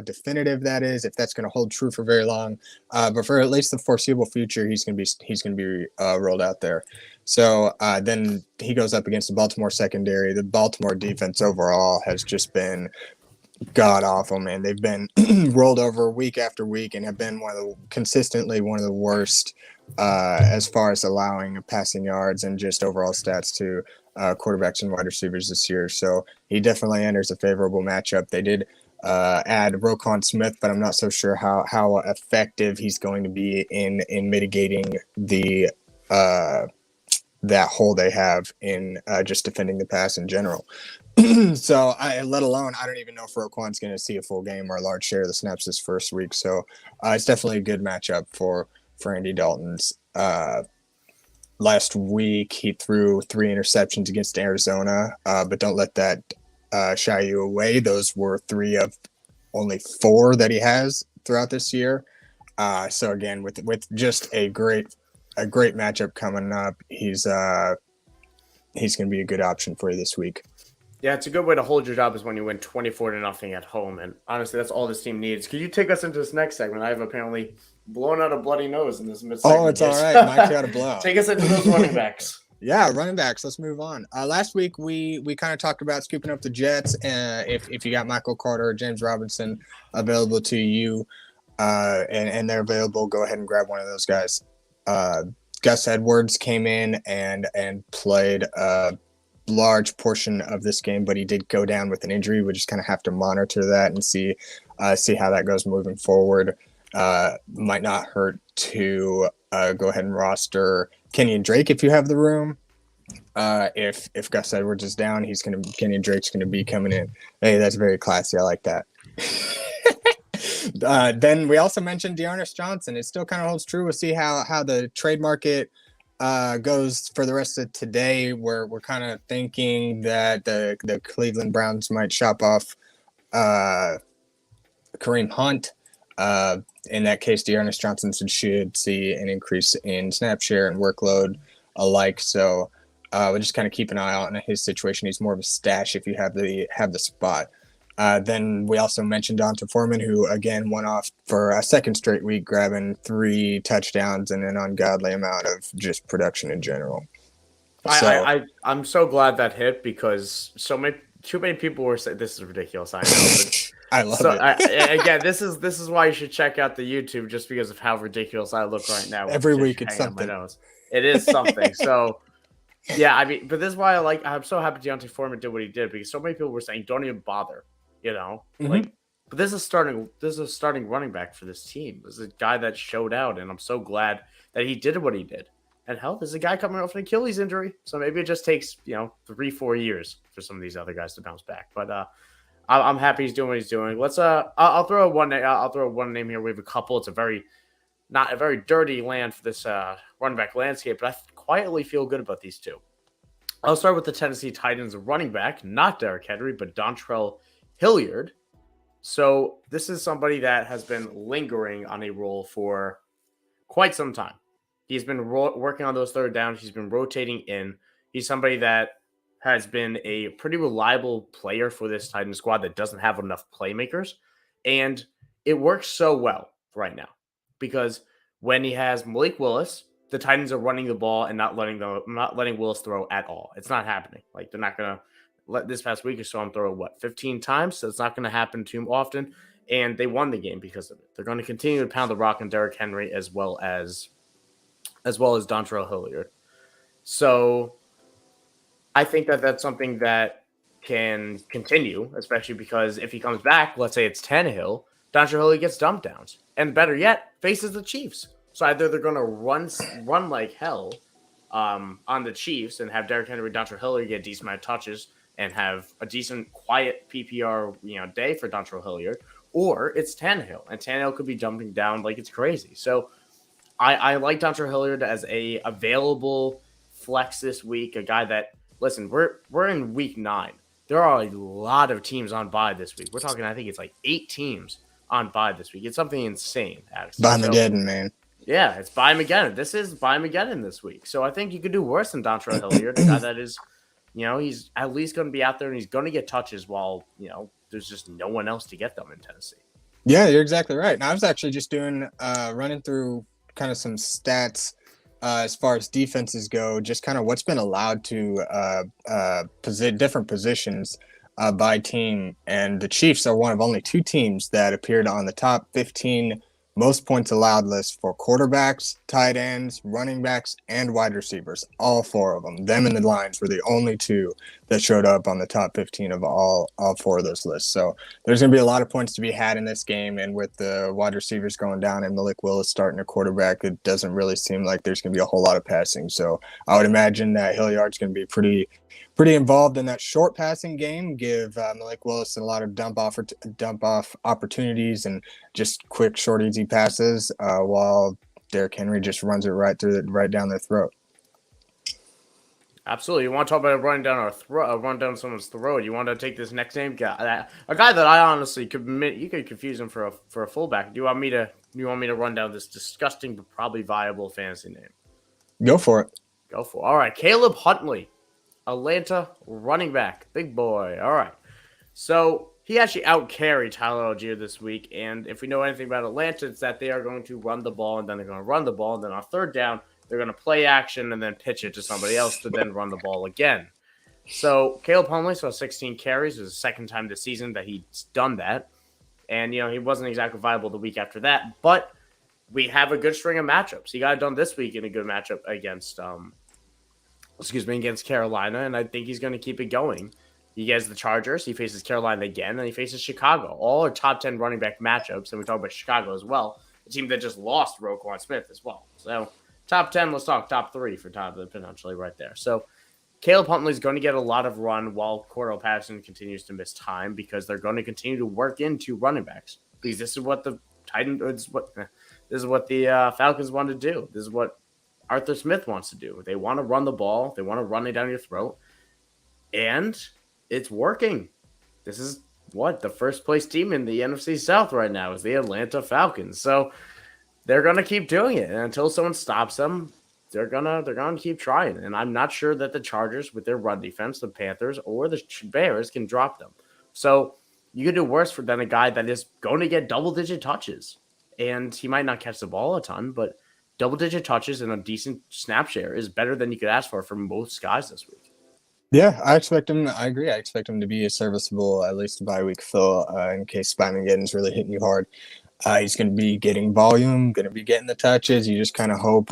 definitive that is, if that's going to hold true for very long. But for at least the foreseeable future, he's going to be rolled out there. So then he goes up against the Baltimore secondary. The Baltimore defense overall has just been god awful, man. They've been rolled over week after week and have been consistently one of the worst as far as allowing passing yards and just overall stats to quarterbacks and wide receivers this year. So he definitely enters a favorable matchup. They did add Roquan Smith, but I'm not so sure how effective he's going to be in mitigating the that hole they have in just defending the pass in general. So let alone, I don't even know if Roquan's going to see a full game or a large share of the snaps this first week. So it's definitely a good matchup for Andy Dalton's. Last week, he threw 3 interceptions against Arizona, but don't let that shy you away. Those were 3 of only 4 that he has throughout this year. So again, with just a great matchup coming up, he's going to be a good option for you this week. Yeah, it's a good way to hold your job is when you win 24-0 at home. And honestly, that's all this team needs. Could you take us into this next segment? I have apparently blown out a bloody nose in this mid-segment. Oh, it's all right. Mike's got a blow. Take us into those running backs. Yeah, running backs. Let's move on. Last week, we kind of talked about scooping up the Jets. If you got Michael Carter or James Robinson available to you and they're available, go ahead and grab one of those guys. Gus Edwards came in and played a large portion of this game, but he did go down with an injury. We just kind of have to monitor that and see see how that goes moving forward. Might not hurt to go ahead and roster Kenyon Drake if you have the room. If Gus Edwards is down, Kenyon Drake's gonna be coming in. Hey, that's very classy. I like that. Then we also mentioned Dearness Johnson. It still kind of holds true. We'll see how the trade market goes for the rest of today. We're kind of thinking that the Cleveland Browns might shop off Kareem Hunt. In that case, Dearness Johnson should see an increase in snap share and workload alike. So we'll just kind of keep an eye out on his situation. He's more of a stash if you have the spot. Then we also mentioned Donta Foreman, who again went off for a second straight week, grabbing 3 touchdowns and an ungodly amount of just production in general. I'm so glad that hit because too many people were saying this is ridiculous. I know, but I love it. Again, this is why you should check out the YouTube just because of how ridiculous I look right now. Every week it's something. It is something. So. Yeah, I mean, but this is why I'm so happy Deontay Foreman did what he did because so many people were saying don't even bother, but this is starting running back for this team. This is a guy that showed out, and I'm so glad that he did what he did. And hell, there's a guy coming off an Achilles injury, so maybe it just takes 3-4 years for some of these other guys to bounce back. But I'm happy he's doing what he's doing. Let's I'll throw one name here. We have a couple. It's not a very dirty land for this running back landscape, but I quietly feel good about these two. I'll start with the Tennessee Titans running back, not Derrick Henry, but Dontrell Hilliard. So this is somebody that has been lingering on a role for quite some time. He's been working on those third downs. He's been rotating in. He's somebody that has been a pretty reliable player for this Titan squad that doesn't have enough playmakers. And it works so well right now because when he has Malik Willis, the Titans are running the ball and not letting Willis throw at all. It's not happening. Like they're not going to let this past week or so him throw 15 times. So it's not going to happen too often. And they won the game because of it. They're going to continue to pound the rock on Derrick Henry as well as Dontrell Hilliard. So I think that that's something that can continue, especially because if he comes back, let's say it's Tannehill, Dontrell Hilliard gets dump downs. And better yet, faces the Chiefs. So either they're going to run like hell on the Chiefs and have Derrick Henry, Dontrell Hilliard get a decent amount of touches and have a decent, quiet PPR day for Dontrell Hilliard, or it's Tannehill, and Tannehill could be jumping down like it's crazy. So I like Dontrell Hilliard as a available flex this week, a guy that, listen, we're in week 9. There are a lot of teams on bye this week. We're talking, I think it's like 8 teams on bye this week. It's something insane, Axton. Bye-Mageddon, man. Yeah, it's Bye-Mageddon. This is Bye-Mageddon this week. So I think you could do worse than Dontrell Hilliard, a guy that is, he's at least going to be out there and he's going to get touches while, there's just no one else to get them in Tennessee. Yeah, you're exactly right. And I was actually just running through kind of some stats as far as defenses go, just kind of what's been allowed to different positions by team. And the Chiefs are one of only 2 teams that appeared on the top 15 most points allowed list for quarterbacks, tight ends, running backs, and wide receivers. All 4 of them. Them and the Lions were the only 2 that showed up on the top 15 of all 4 of those lists. So there's going to be a lot of points to be had in this game. And with the wide receivers going down and Malik Willis starting a quarterback, it doesn't really seem like there's going to be a whole lot of passing. So I would imagine that Hilliard's going to be pretty involved in that short passing game, give Malik Willis a lot of dump off opportunities and just quick, short, easy passes, while Derrick Henry just runs it right down their throat. Absolutely. You want to talk about running down someone's throat? You want to take this next name guy, a guy that I honestly you could confuse him for a fullback. Do you want me to run down this disgusting but probably viable fantasy name? Go for it. All right, Caleb Huntley. Atlanta running back. Big boy. All right. So he actually out-carried Tyler Algier this week. And if we know anything about Atlanta, it's that they are going to run the ball, and then they're going to run the ball. And then on third down, they're going to play action and then pitch it to somebody else to then run the ball again. So Caleb Huntley saw 16 carries. It was the second time this season that he's done that. And, he wasn't exactly viable the week after that. But we have a good string of matchups. He got it done this week in a good matchup against Carolina, and I think he's going to keep it going. He gets the Chargers. He faces Carolina again, and he faces Chicago. All are top 10 running back matchups, and we talk about Chicago as well, a team that just lost Roquan Smith as well. So top 10, let's talk top 3 for Todd potentially right there. So Caleb Huntley is going to get a lot of run while Cordell Patterson continues to miss time because they're going to continue to work into running backs because this is what the Falcons want to do. This is what Arthur Smith wants to do. They want to run the ball. They want to run it down your throat. And it's working. This is what the first place team in the NFC South right now is the Atlanta Falcons. So they're going to keep doing it. And until someone stops them, they're gonna keep trying. And I'm not sure that the Chargers with their run defense, the Panthers or the Bears can drop them. So you could do worse than a guy that is going to get double-digit touches. And he might not catch the ball a ton, but double-digit touches and a decent snap share is better than you could ask for from most guys this week. Yeah, I expect him. I agree. I expect him to be a serviceable, at least a bye week fill in case Spinagen's really hitting you hard. He's going to be getting volume, going to be getting the touches. You just kind of hope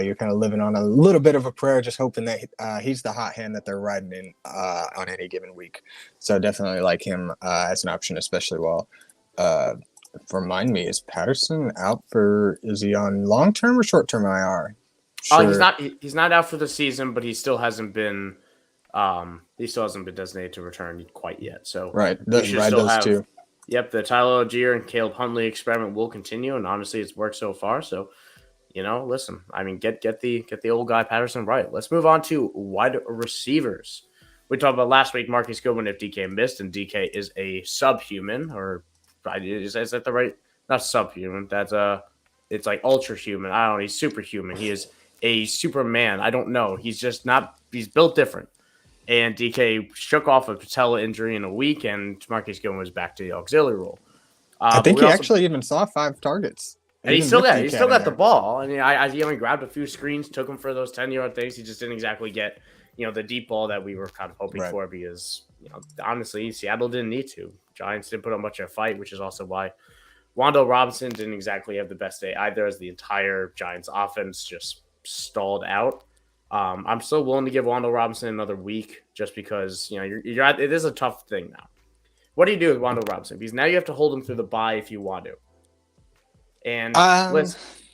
you're kind of living on a little bit of a prayer, just hoping that he's the hot hand that they're riding in on any given week. So definitely like him as an option, especially while. Remind me, is Patterson out for? Is he on long term or short term IR? Sure. Oh, he's not out for the season, but he still hasn't been. He still hasn't been designated to return quite yet. So right, those two. Yep, the Tyler Algier and Caleb Huntley experiment will continue, and honestly, it's worked so far. So, listen, I mean, get the old guy Patterson right. Let's move on to wide receivers. We talked about last week, Marcus Goodwin if DK missed, and DK is a subhuman, or is that the right? Not subhuman. It's like ultra human. I don't know. He's superhuman. He is a Superman. I don't know. He's just not. He's built different. And DK shook off a patella injury in a week, and Marcus Goodwin was back to the auxiliary role. I think he actually even saw 5 targets. And he still got the ball. I mean, he only grabbed a few screens, took him for those 10-yard things. He just didn't exactly get, the deep ball that we were kind of hoping for because, honestly, Seattle didn't need to. Giants didn't put up much of a fight, which is also why Wan'Dale Robinson didn't exactly have the best day either, as the entire Giants offense just stalled out. I'm still willing to give Wan'Dale Robinson another week just because, it is a tough thing now. What do you do with Wan'Dale Robinson? Because now you have to hold him through the bye if you want to. And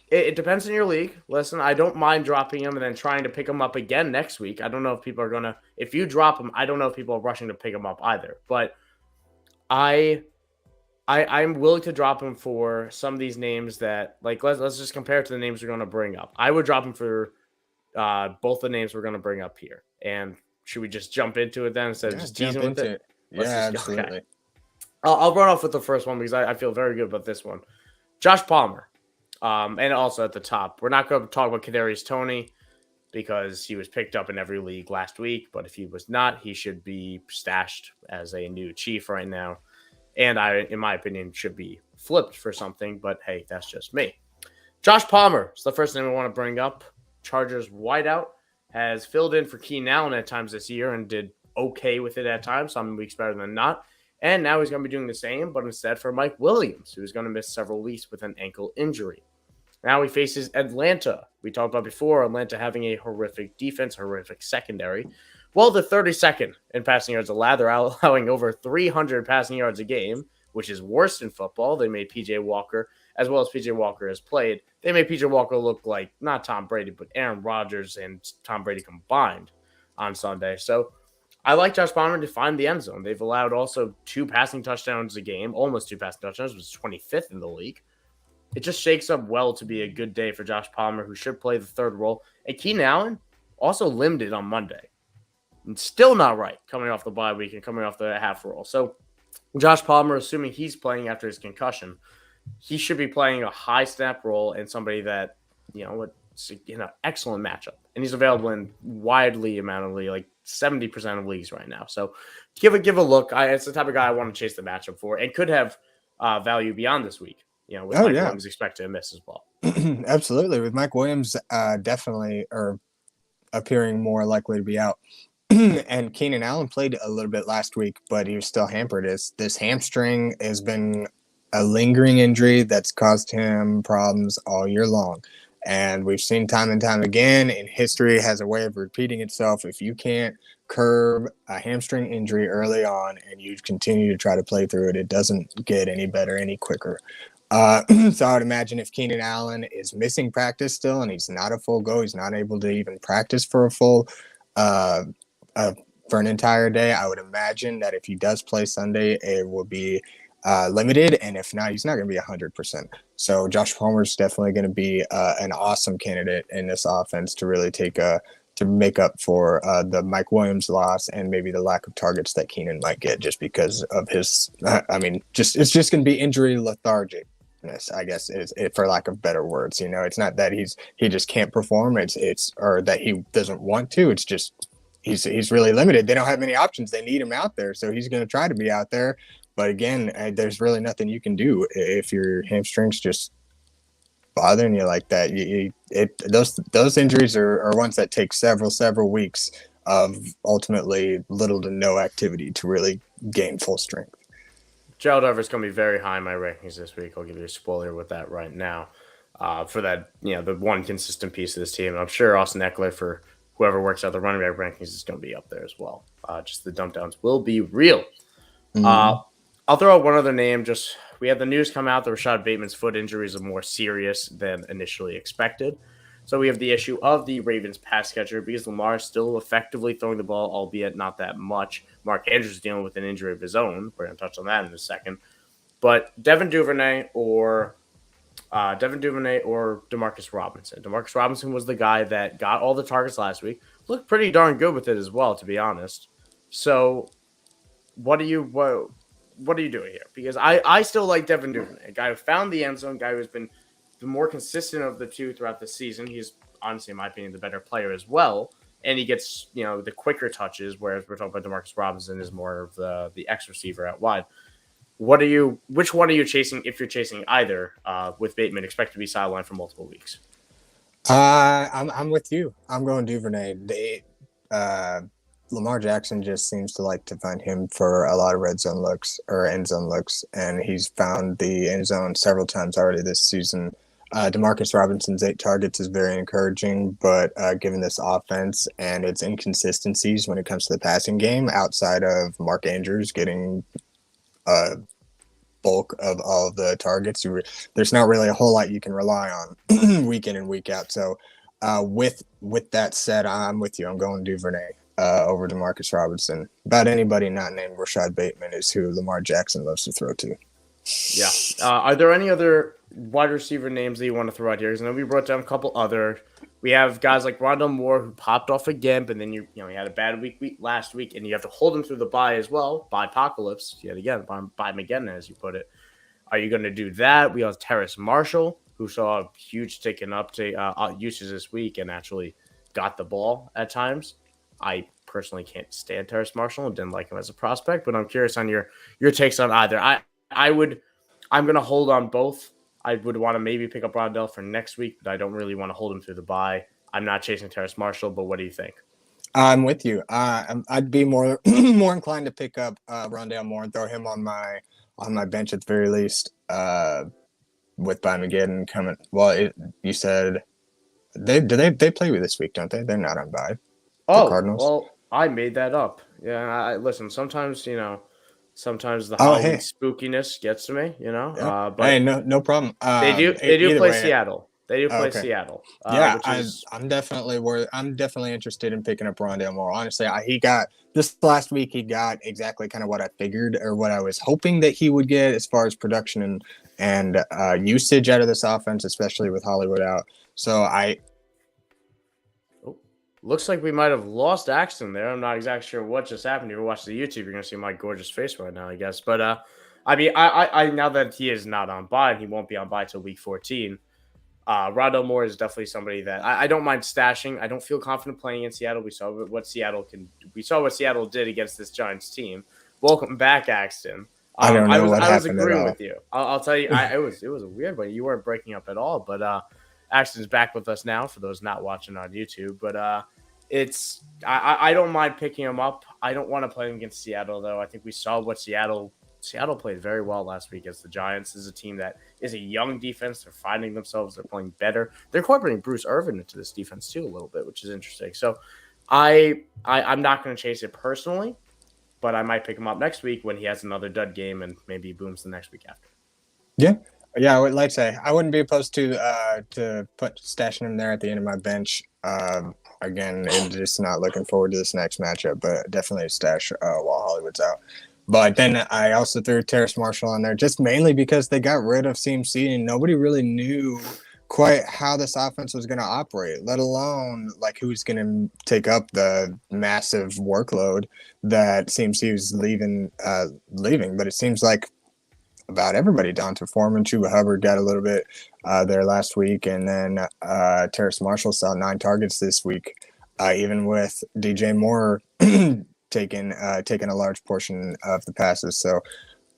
it depends on your league. Listen, I don't mind dropping him and then trying to pick him up again next week. I don't know if people are going to – if you drop him, I don't know if people are rushing to pick him up either. But I'm willing to drop him for some of these names that – like, let's just compare it to the names we're going to bring up. I would drop him for – both the names we're going to bring up here. And should we just jump into it then instead of just teasing with it? Absolutely. Okay. I'll run off with the first one because I feel very good about this one. Josh Palmer. And also at the top, we're not going to talk about Kadarius Toney because he was picked up in every league last week. But if he was not, he should be stashed as a new Chief right now. And in my opinion, should be flipped for something. But hey, that's just me. Josh Palmer is the first name I want to bring up. Chargers wideout has filled in for Keenan Allen at times this year and did okay with it at times, some weeks better than not. And now he's going to be doing the same, but instead for Mike Williams, who's going to miss several weeks with an ankle injury. Now he faces Atlanta. We talked about before, Atlanta having a horrific defense, horrific secondary. Well, the 32nd in passing yards allowed. They're allowing over 300 passing yards a game, which is worse in football. They made P.J. Walker, as well as P.J. Walker has played, they made P.J. Walker look like not Tom Brady, but Aaron Rodgers and Tom Brady combined on Sunday. So I like Josh Palmer to find the end zone. They've allowed also 2 passing touchdowns a game, almost 2 passing touchdowns, which is 25th in the league. It just shakes up well to be a good day for Josh Palmer, who should play the third role. And Keenan Allen also limited on Monday. And still not right coming off the bye week and coming off the half role. So Josh Palmer, assuming he's playing after his concussion, he should be playing a high snap role and somebody that, excellent matchup. And he's available in widely amount of league, like 70% of leagues right now. So give a look. It's the type of guy I want to chase the matchup for and could have value beyond this week. With Mike Williams expected to miss as well. Absolutely. With Mike Williams definitely or appearing more likely to be out. And Keenan Allen played a little bit last week, but he was still hampered. This hamstring has been a lingering injury that's caused him problems all year long. And we've seen time and time again, and history has a way of repeating itself. If you can't curb a hamstring injury early on and you continue to try to play through it, it doesn't get any better any quicker. So I would imagine if Keenan Allen is missing practice still and he's not a full go, he's not able to even practice for a full for an entire day, I would imagine that if he does play Sunday, it will be limited, and if not, he's not going to be 100%. So Josh Palmer's definitely going to be an awesome candidate in this offense to really to make up for the Mike Williams loss and maybe the lack of targets that Keenan might get just because of his. It's just going to be injury lethargic. I guess is for lack of better words. It's not that he just can't perform. It's or that he doesn't want to. It's just he's really limited. They don't have many options. They need him out there, so he's going to try to be out there. But again, there's really nothing you can do if your hamstrings just bothering you like that. Those injuries are ones that take several weeks of ultimately little to no activity to really gain full strength. Gerald Everett's going to be very high in my rankings this week. I'll give you a spoiler with that right now. For that, the one consistent piece of this team. And I'm sure Austin Eckler, for whoever works out the running back rankings, is going to be up there as well. Just the dump downs will be real. Mm-hmm. I'll throw out one other name. We had the news come out that Rashad Bateman's foot injuries are more serious than initially expected. So we have the issue of the Ravens pass catcher because Lamar is still effectively throwing the ball, albeit not that much. Mark Andrews is dealing with an injury of his own. We're going to touch on that in a second. But Devin Duvernay or Demarcus Robinson. Demarcus Robinson was the guy that got all the targets last week. Looked pretty darn good with it as well, to be honest. So what are you doing here? Because I still like Devin Duvernay, a guy who found the end zone, guy who's been the more consistent of the two throughout the season. He's honestly, in my opinion, the better player as well. And he gets, the quicker touches, whereas we're talking about Demarcus Robinson is more of the X receiver out wide. Which one are you chasing if you're chasing either with Bateman expected to be sidelined for multiple weeks? I'm with you. I'm going Duvernay. Lamar Jackson just seems to like to find him for a lot of red zone looks or end zone looks, and he's found the end zone several times already this season. Demarcus Robinson's 8 targets is very encouraging, but given this offense and its inconsistencies when it comes to the passing game, outside of Mark Andrews getting bulk of all of the targets, there's not really a whole lot you can rely on week in and week out. So with that said, I'm with you. I'm going Duvernay over Demarcus Robinson. About anybody not named Rashad Bateman is who Lamar Jackson loves to throw to. Yeah. Are there any other wide receiver names that you want to throw out here? Because I know we wrote down a couple other. We have guys like Rondell Moore who popped off again, but then he had a bad week last week, and you have to hold him through the bye as well. Bye apocalypse yet again, by again as you put it. Are you going to do that? We have Terrace Marshall, who saw a huge taken up to usage this week and actually got the ball at times. I personally can't stand Terrace Marshall and didn't like him as a prospect, but I'm curious on your takes on either. I'm going to hold on both. I would want to maybe pick up Rondell for next week, but I don't really want to hold him through the bye. I'm not chasing Terrace Marshall, but what do you think? I'm with you. I'd be more inclined to pick up Rondell Moore and throw him on my bench at the very least. With Bamageddon coming, you said they play with this week, don't they? They're not on bye. Oh, Cardinals. Well, I made that up. Yeah, listen. Sometimes the Halloween spookiness gets to me. Yeah. But hey, no problem. They do play Seattle. They do play Seattle. Yeah, I'm definitely interested in picking up Rondell Moore. Honestly, he got this last week. He got exactly kind of what I figured or what I was hoping that he would get as far as production and usage out of this offense, especially with Hollywood out. So looks like we might have lost Axton there. I'm not exactly sure what just happened. If you watch the YouTube, you're gonna see my gorgeous face right now, I guess. But I now that he is not on bye, and he won't be on bye till week 14. Rondell Moore is definitely somebody that I don't mind stashing. I don't feel confident playing in Seattle. We saw what Seattle did against this Giants team. Welcome back, Axton. I don't know what happened. I was agreeing with you. I'll tell you, it was a weird one. You weren't breaking up at all, but Axton's back with us now. For those not watching on YouTube, but I don't mind picking him up. I don't want to play him against Seattle though. I think we saw what Seattle Seattle played very well last week against the Giants. This is a team that is a young defense. They're finding themselves. They're playing better. They're incorporating Bruce Irvin into this defense too a little bit, which is interesting. So I'm not going to chase it personally, but I might pick him up next week when he has another dud game and maybe he booms the next week after. Yeah. Yeah, I would like to say I wouldn't be opposed to stashing him there at the end of my bench. Again, and just not looking forward to this next matchup, but definitely a stash while Hollywood's out. But then I also threw Terrace Marshall on there just mainly because they got rid of CMC and nobody really knew quite how this offense was going to operate, let alone like who's going to take up the massive workload that CMC was leaving. But it seems like about everybody. Donta Foreman, Chuba Hubbard got a little bit there last week, and then Terrace Marshall saw 9 targets this week, even with DJ Moore taking a large portion of the passes, so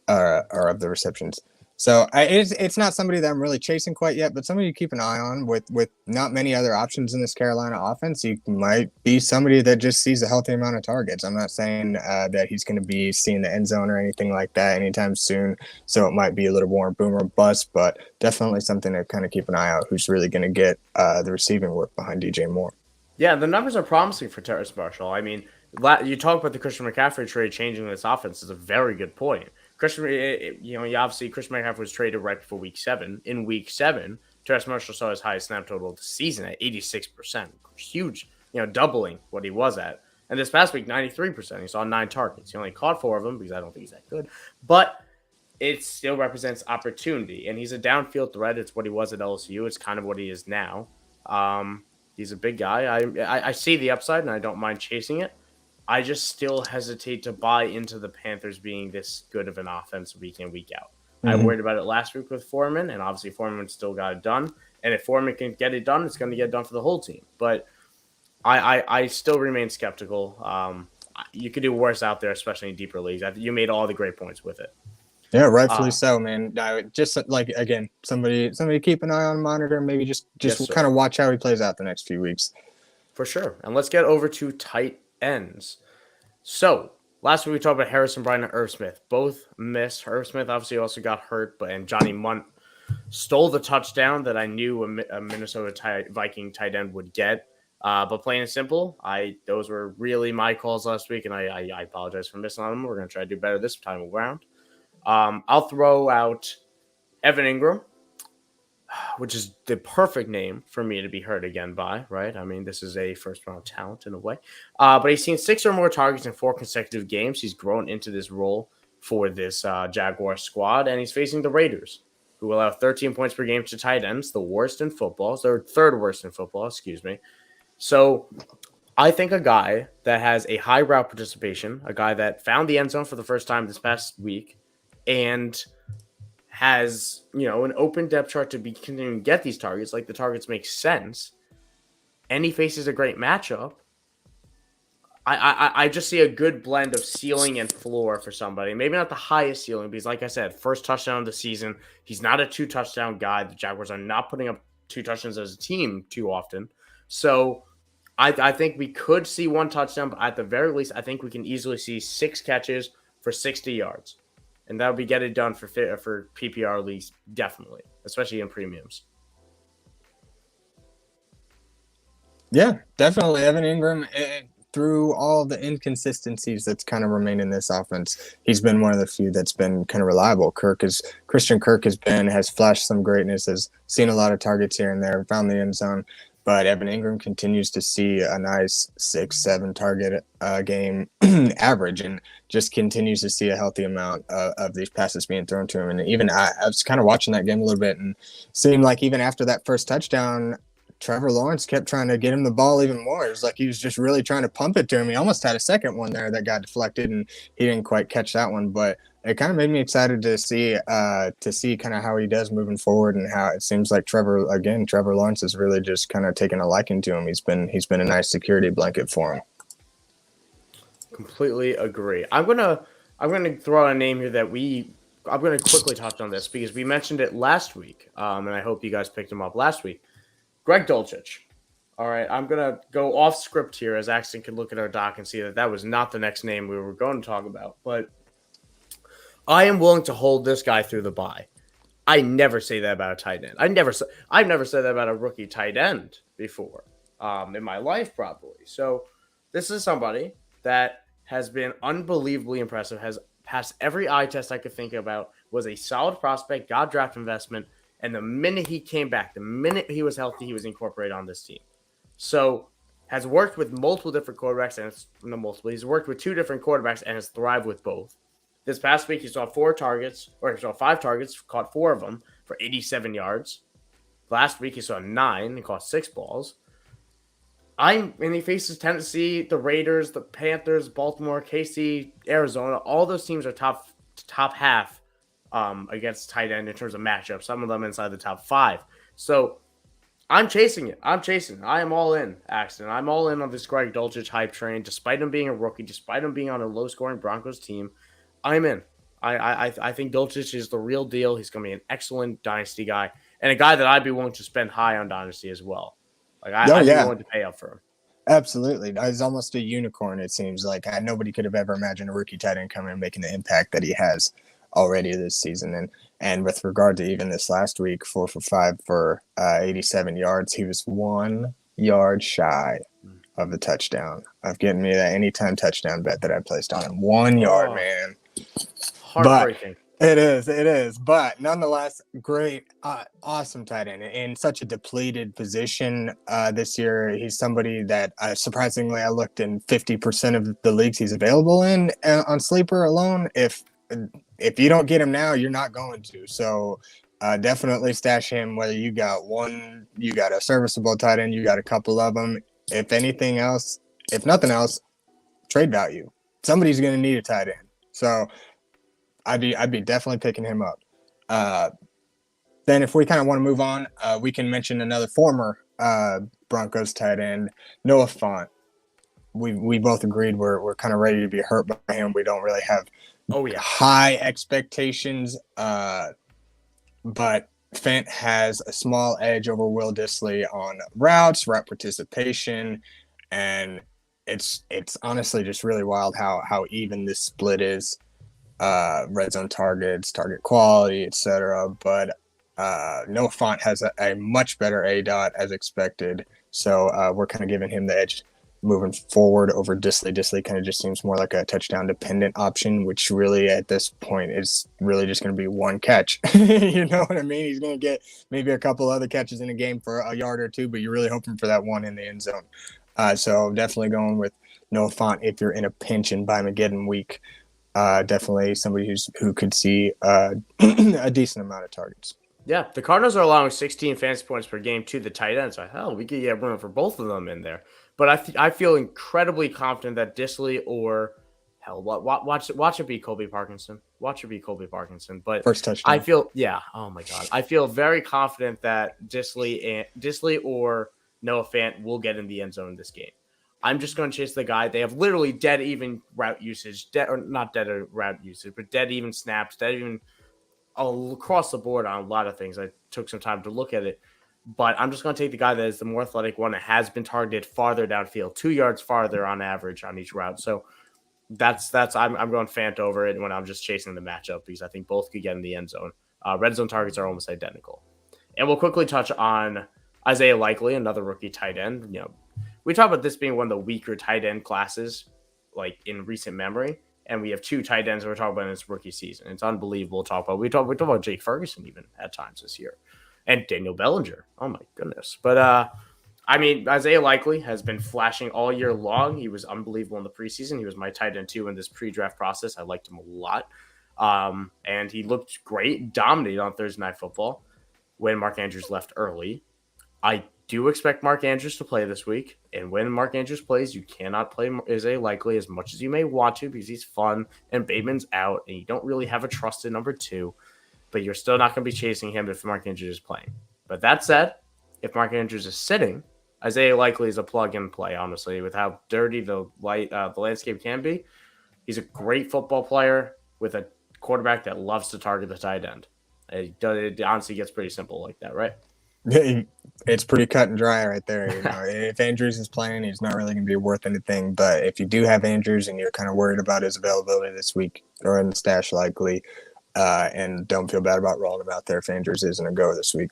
or of the receptions. So it's not somebody that I'm really chasing quite yet, but somebody to keep an eye on. With not many other options in this Carolina offense, he might be somebody that just sees a healthy amount of targets. I'm not saying that he's going to be seeing the end zone or anything like that anytime soon, so it might be a little more boom or bust, but definitely something to kind of keep an eye out who's really going to get the receiving work behind DJ Moore. Yeah, the numbers are promising for Terrace Marshall. I mean, you talk about the Christian McCaffrey trade changing this offense is a very good point. Christian McCaffrey was traded right before Week 7. In Week 7, Terrace Marshall saw his highest snap total of the season at 86%. Huge, doubling what he was at. And this past week, 93%. He saw 9 targets. He only caught 4 of them because I don't think he's that good. But it still represents opportunity. And he's a downfield threat. It's what he was at LSU. It's kind of what he is now. He's a big guy. I see the upside, and I don't mind chasing it. I just still hesitate to buy into the Panthers being this good of an offense week in, week out. Mm-hmm. I worried about it last week with Foreman, and obviously Foreman still got it done. And if Foreman can get it done, it's going to get done for the whole team. But I still remain skeptical. You could do worse out there, especially in deeper leagues. You made all the great points with it. Yeah, rightfully so, man. Just like, again, somebody keep an eye on, monitor, maybe just kind of watch how he plays out the next few weeks. For sure. And let's get over to tight ends. So last week we talked about Harrison Bryant and Irv Smith. Both missed. Irv Smith obviously also got hurt, and Johnny Munt stole the touchdown that I knew a Minnesota Viking tight end would get. But plain and simple, those were really my calls last week, and I apologize for missing on them. We're going to try to do better this time around. I'll throw out Evan Ingram, which is the perfect name for me to be hurt again by, right? I mean, this is a first-round talent in a way. But he's seen 6 or more targets in 4 consecutive games. He's grown into this role for this Jaguar squad, and he's facing the Raiders, who allow 13 points per game to tight ends, the worst in football. So third worst in football, excuse me. So I think a guy that has a high route participation, a guy that found the end zone for the first time this past week, and has, an open depth chart to be continuing to get these targets, like the targets make sense, and he faces a great matchup, I just see a good blend of ceiling and floor for somebody. Maybe not the highest ceiling, because like I said, first touchdown of the season. He's not a 2-touchdown guy. The Jaguars are not putting up 2 touchdowns as a team too often. So I think we could see 1 touchdown, but at the very least, I think we can easily see 6 catches for 60 yards. And that would be get it done for PPR leagues, definitely, especially in premiums. Yeah, definitely. Evan Ingram, through all the inconsistencies that's kind of remained in this offense, he's been one of the few that's been kind of reliable. Christian Kirk has flashed some greatness, has seen a lot of targets here and there, found the end zone. But Evan Ingram continues to see a nice 6-7 target game average, and just continues to see a healthy amount of these passes being thrown to him. And even I was kind of watching that game a little bit, and seemed like even after that first touchdown, Trevor Lawrence kept trying to get him the ball even more. It was like he was just really trying to pump it to him. He almost had a second one there that got deflected, and he didn't quite catch that one. But it kind of made me excited to see kind of how he does moving forward, and how it seems like Trevor Lawrence is really just kind of taking a liking to him. He's been a nice security blanket for him. Completely agree. I'm gonna throw out a name here that I'm gonna quickly touch on this because we mentioned it last week, and I hope you guys picked him up last week. Greg Dulcich. All right, I'm going to go off script here as Axton can look at our doc and see that was not the next name we were going to talk about. But I am willing to hold this guy through the bye. I never say that about a tight end. I've never said that about a rookie tight end before, in my life probably. So this is somebody that has been unbelievably impressive, has passed every eye test I could think about, was a solid prospect, got draft investment, and the minute he came back, the minute he was healthy, he was incorporated on this team. So has worked with multiple different quarterbacks, and it's no multiple. He's worked with two different quarterbacks and has thrived with both. This past week, he saw 5 targets, caught 4 of them for 87 yards. Last week, he saw 9 and caught 6 balls. And he faces Tennessee, the Raiders, the Panthers, Baltimore, KC, Arizona. All those teams are top half against tight end in terms of matchups. Some of them inside the top 5. So I'm chasing it. I am all in, Axton. I'm all in on this Greg Dulcich hype train, despite him being a rookie, despite him being on a low-scoring Broncos team. I'm in. I think Dulcich is the real deal. He's going to be an excellent dynasty guy and a guy that I'd be willing to spend high on dynasty as well. I'd be willing to pay up for him. Absolutely. He's almost a unicorn, it seems like. Nobody could have ever imagined a rookie tight end coming and making the impact that he has already this season. And with regard to even this last week, 4 for 5 for 87 yards, he was 1 yard shy of the touchdown, of getting me that anytime touchdown bet that I placed on him. 1 yard, man. Heartbreaking. But it is. But nonetheless, great, awesome tight end in such a depleted position this year. He's somebody that surprisingly I looked in 50% of the leagues he's available in on Sleeper alone. If you don't get him now, you're not going to. So definitely stash him. Whether you got a serviceable tight end, you got a couple of them. If anything else, if nothing else, trade value. Somebody's going to need a tight end. So I'd be definitely picking him up. Then if we kind of want to move on, we can mention another former Broncos tight end, Noah Fant. We both agreed we're kind of ready to be hurt by him. We don't really have high expectations, but Fant has a small edge over Will Dissly on route participation, and it's honestly just really wild how even this split is. Red zone targets, target quality, etc. But Noah Fant has a much better ADOT as expected, so we're kind of giving him the edge moving forward over Dissly. Dissly kind of just seems more like a touchdown dependent option, which really at this point is really just going to be one catch. You know what I mean? He's going to get maybe a couple other catches in a game for a yard or two, but you're really hoping for that one in the end zone. So definitely going with Noah Fant if you're in a pinch in Armageddon week. Definitely somebody who could see a decent amount of targets. Yeah, the Cardinals are allowing 16 fantasy points per game to the tight ends. So we could get room for both of them in there. But I feel incredibly confident that Dissly or watch it be Colby Parkinson. Watch it be Colby Parkinson. But first touchdown. Oh my God, I feel very confident that Dissly or Noah Fant will get in the end zone in this game. I'm just going to chase the guy. They have literally dead even route usage, dead even snaps, dead even across the board on a lot of things. I took some time to look at it, but I'm just going to take the guy that is the more athletic one that has been targeted farther downfield, 2 yards farther on average on each route. So that's I'm going Fant over it when I'm just chasing the matchup because I think both could get in the end zone. Red zone targets are almost identical, and we'll quickly touch on Isaiah Likely, another rookie tight end. You know, we talk about this being one of the weaker tight end classes, like in recent memory. And we have 2 tight ends that we're talking about in this rookie season. It's unbelievable to talk about. We talk about Jake Ferguson even at times this year. And Daniel Bellinger. Oh, my goodness. But, Isaiah Likely has been flashing all year long. He was unbelievable in the preseason. He was my tight end, too, in this pre-draft process. I liked him a lot. And he looked great, dominated on Thursday Night Football when Mark Andrews left early. I do expect Mark Andrews to play this week. And when Mark Andrews plays, you cannot play Isaiah Likely as much as you may want to because he's fun and Bateman's out and you don't really have a trusted number 2. But you're still not going to be chasing him if Mark Andrews is playing. But that said, if Mark Andrews is sitting, Isaiah Likely is a plug-and play, honestly, with how dirty the landscape can be. He's a great football player with a quarterback that loves to target the tight end. It honestly gets pretty simple like that, right? It's pretty cut and dry right there. If Andrews is playing, he's not really going to be worth anything. But if you do have Andrews and you're kind of worried about his availability this week or in the stash likely, and don't feel bad about rolling him out there if Andrews isn't a go this week.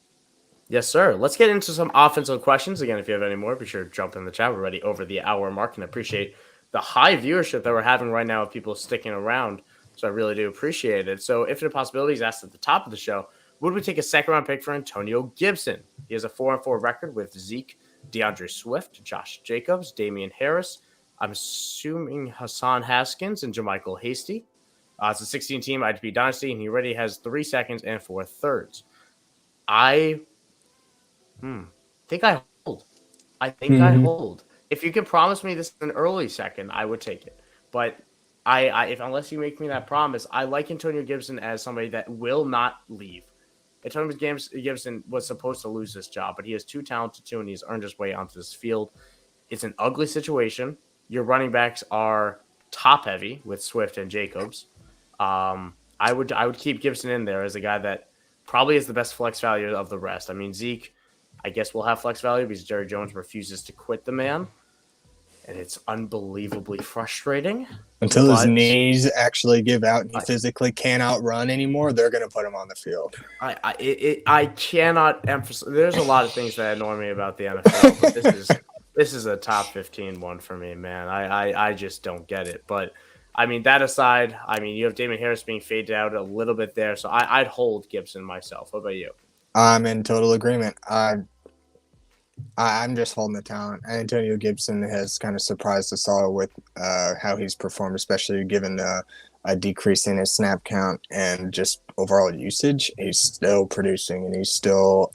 Yes, sir. Let's get into some offensive questions. Again, if you have any more, be sure to jump in the chat. We're already over the hour mark, and I appreciate the high viewership that we're having right now of people sticking around. So I really do appreciate it. So Infinite Possibilities asked at the top of the show, would we take a second-round pick for Antonio Gibson? He has a 4-4 record with Zeke, DeAndre Swift, Josh Jacobs, Damian Harris. I'm assuming Hassan Haskins and JaMychal Hasty. It's a 16-team IDP Dynasty, and he already has 3 seconds and 4 thirds. I think I hold. I hold. If you could promise me this is an early second, I would take it. But if unless you make me that promise, I like Antonio Gibson as somebody that will not leave. Antonio Gibson was supposed to lose this job, but he is too talented to, and he's earned his way onto this field. It's an ugly situation. Your running backs are top heavy with Swift and Jacobs. I would keep Gibson in there as a guy that probably is the best flex value of the rest. I mean, Zeke, I guess will have flex value because Jerry Jones refuses to quit the man. And it's unbelievably frustrating. Until his knees actually give out and he physically can't outrun anymore, they're going to put him on the field. I cannot emphasize. There's a lot of things that annoy me about the NFL, but this is a top 15 one for me, man. I just don't get it. But I mean, that aside, I mean, you have Damian Harris being faded out a little bit there, so I'd hold Gibson myself. What about you? I'm in total agreement. I'm just holding the talent. Antonio Gibson has kind of surprised us all with how he's performed, especially given a decrease in his snap count and just overall usage. He's still producing, and he's still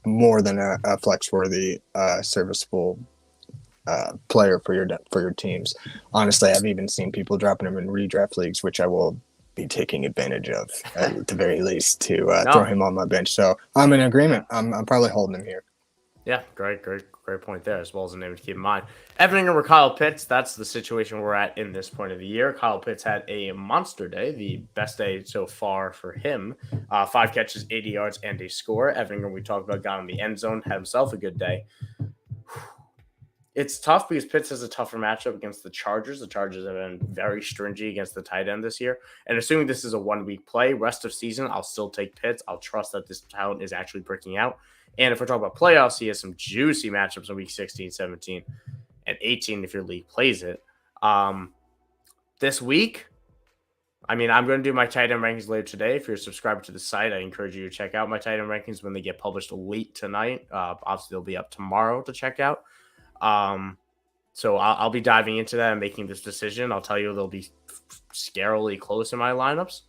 more than a flex-worthy, serviceable player for your teams. Honestly, I've even seen people dropping him in redraft leagues, which I will be taking advantage of at the very least to throw him on my bench. So I'm in agreement. I'm probably holding him here. Yeah, great point there, as well as a name to keep in mind. Evan Ingram or Kyle Pitts, that's the situation we're at in this point of the year. Kyle Pitts had a monster day, the best day so far for him. 5 catches, 80 yards, and a score. Evan Ingram, we talked about, got in the end zone, had himself a good day. It's tough because Pitts has a tougher matchup against the Chargers. The Chargers have been very stringy against the tight end this year. And assuming this is a 1-week play, rest of season, I'll still take Pitts. I'll trust that this talent is actually breaking out. And if we're talking about playoffs, he has some juicy matchups in week 16, 17, and 18 if your league plays it. This week, I mean, I'm going to do my tight end rankings later today. If you're a subscriber to the site, I encourage you to check out my tight end rankings when they get published late tonight. Obviously, they'll be up tomorrow to check out. So I'll be diving into that and making this decision. I'll tell you they'll be scarily close in my lineups.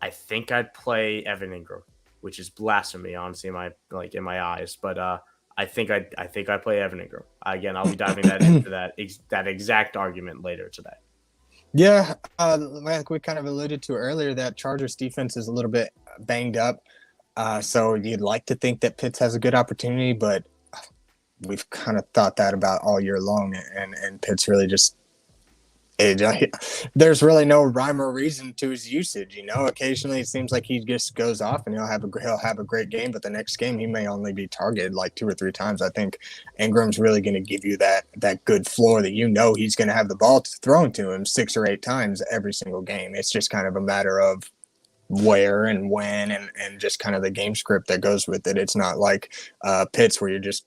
I think I'd play Evan Ingram, which is blasphemy, honestly, in my eyes. But I think I play Evan Ingram. Again, I'll be diving into that exact argument later today. Yeah, like we kind of alluded to earlier, that Chargers defense is a little bit banged up. So you'd like to think that Pitts has a good opportunity, but we've kind of thought that about all year long, and Pitts really just there's really no rhyme or reason to his usage. Occasionally it seems like he just goes off and he'll have a great game, but the next game he may only be targeted like 2 or 3 times. I think Ingram's really going to give you that good floor that he's going to have the ball thrown to him 6 or 8 times every single game. It's just kind of a matter of where and when and just kind of the game script that goes with it. It's not like Pitts where you're just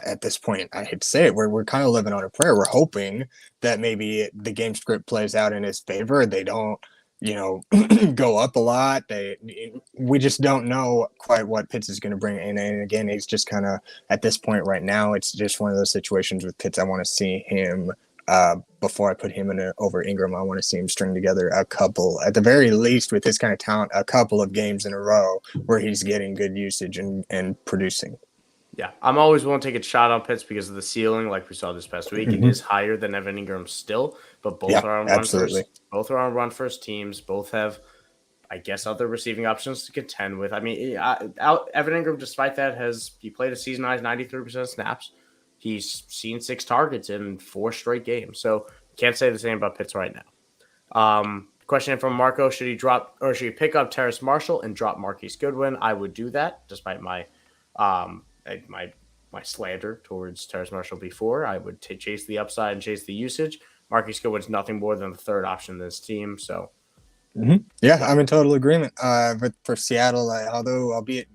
at this point, I hate to say it, we're kind of living on a prayer. We're hoping that maybe the game script plays out in his favor. They don't, go up a lot. We just don't know quite what Pitts is going to bring in. And again, he's just kind of at this point right now, it's just one of those situations with Pitts. I want to see him before I put him over Ingram. I want to see him string together a couple, at the very least, with his kind of talent, a couple of games in a row where he's getting good usage and producing. Yeah, I'm always willing to take a shot on Pitts because of the ceiling, like we saw this past week. It is higher than Evan Ingram still, but both are on run first teams. Both have, I guess, other receiving options to contend with. I mean, Evan Ingram, despite that, he played a season-high 93% of snaps. He's seen 6 targets in 4 straight games, so can't say the same about Pitts right now. Question from Marco: should he pick up Terrace Marshall and drop Marquise Goodwin? I would do that, despite my My slander towards Terrace Marshall before, I would chase the upside and chase the usage. Marquise Goodwin's nothing more than the third option in this team. So, Yeah, I'm in total agreement. But for Seattle, although albeit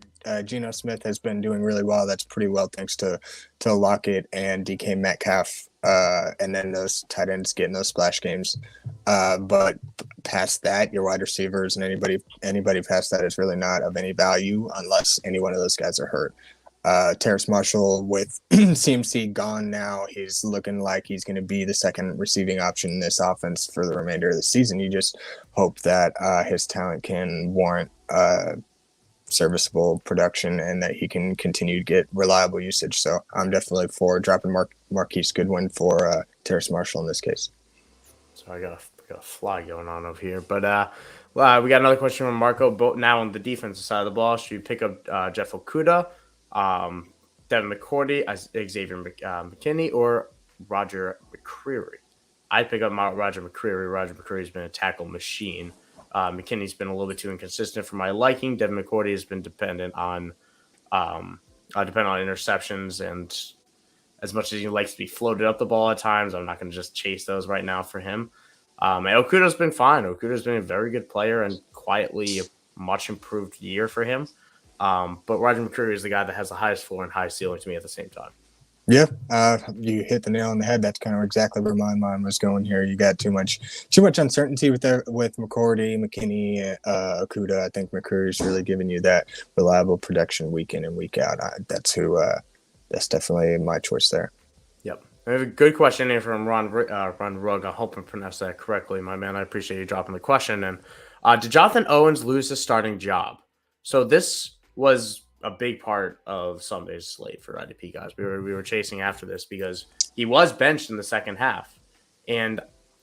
Geno Smith has been doing really well, that's pretty well thanks to Lockett and DK Metcalf, and then those tight ends getting those splash games. But past that, your wide receivers and anybody past that is really not of any value unless any one of those guys are hurt. Terrace Marshall with CMC gone now, he's looking like he's going to be the second receiving option in this offense for the remainder of the season. You just hope that his talent can warrant serviceable production and that he can continue to get reliable usage. So I'm definitely for dropping Marquise Goodwin for Terrace Marshall in this case. So I got a fly going on over here. But well, we got another question from Marco. Now on the defensive side of the ball, should you pick up Jeff Okudah, Devin McCourty, Xavier McKinney, or Roger McCreary? I'd pick up Roger McCreary. Roger McCreary's been a tackle machine. McKinney's been a little bit too inconsistent for my liking. Devin McCourty has been dependent on interceptions, and as much as he likes to be floated up the ball at times, I'm not going to just chase those right now for him. And Okudah's been fine. Okudah's been a very good player and quietly a much improved year for him. But Roger McCreary is the guy that has the highest floor and highest ceiling to me at the same time. Yeah, you hit the nail on the head. That's kind of exactly where my mind was going here. You got too much uncertainty with McCourty, McKinney, Okudah. I think McCreary's really giving you that reliable production week in and week out. That's definitely my choice there. Yep. I have a good question here from Ron Rugg. I hope I pronounced that correctly, my man. I appreciate you dropping the question. And did Jonathan Owens lose his starting job? So this was a big part of Sunday's slate for IDP guys. We were chasing after this because he was benched in the second half, and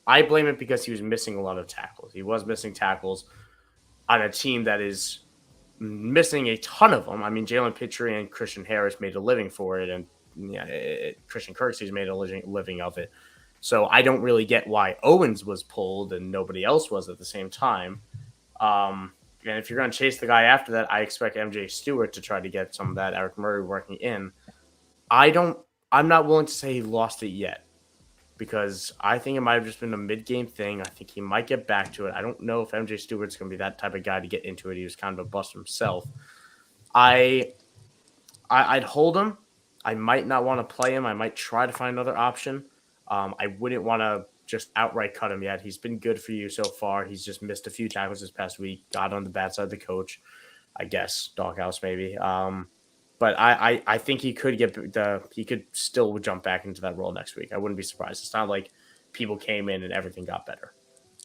I blame it because he was missing a lot of tackles. He was missing tackles on a team that is missing a ton of them. I mean, Jalen Pitre and Christian Harris made a living for it, and Christian Kirksey's made a living of it. So I don't really get why Owens was pulled and nobody else was at the same time. And if you're going to chase the guy after that, I expect MJ Stewart to try to get some of that Eric Murray working in. I'm not willing to say he lost it yet because I think it might have just been a mid-game thing. I think he might get back to it. I don't know if MJ Stewart's going to be that type of guy to get into it. He was kind of a bust himself. I'd hold him. I might not want to play him. I might try to find another option. I wouldn't want to just outright cut him yet. He's been good for you so far. He's just missed a few tackles this past week. Got on the bad side of the coach, I guess. Doghouse maybe. But I think he could still jump back into that role next week. I wouldn't be surprised. It's not like people came in and everything got better.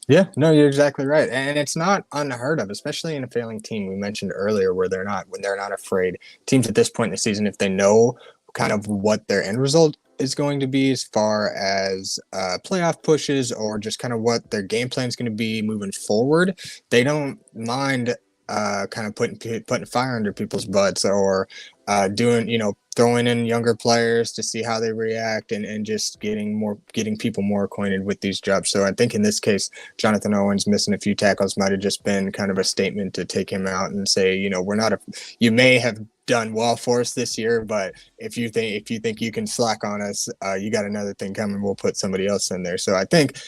Yeah, no, you're exactly right. And it's not unheard of, especially in a failing team we mentioned earlier when they're not afraid. Teams at this point in the season, if they know kind of what their end result is going to be as far as playoff pushes or just kind of what their game plan is going to be moving forward, they don't mind kind of putting fire under people's butts or throwing in younger players to see how they react and just getting people more acquainted with these jobs. So I think in this case, Jonathan Owens missing a few tackles might have just been kind of a statement to take him out and say, you may have done well for us this year, but if you think you can slack on us, you got another thing coming. We'll put somebody else in there. So I think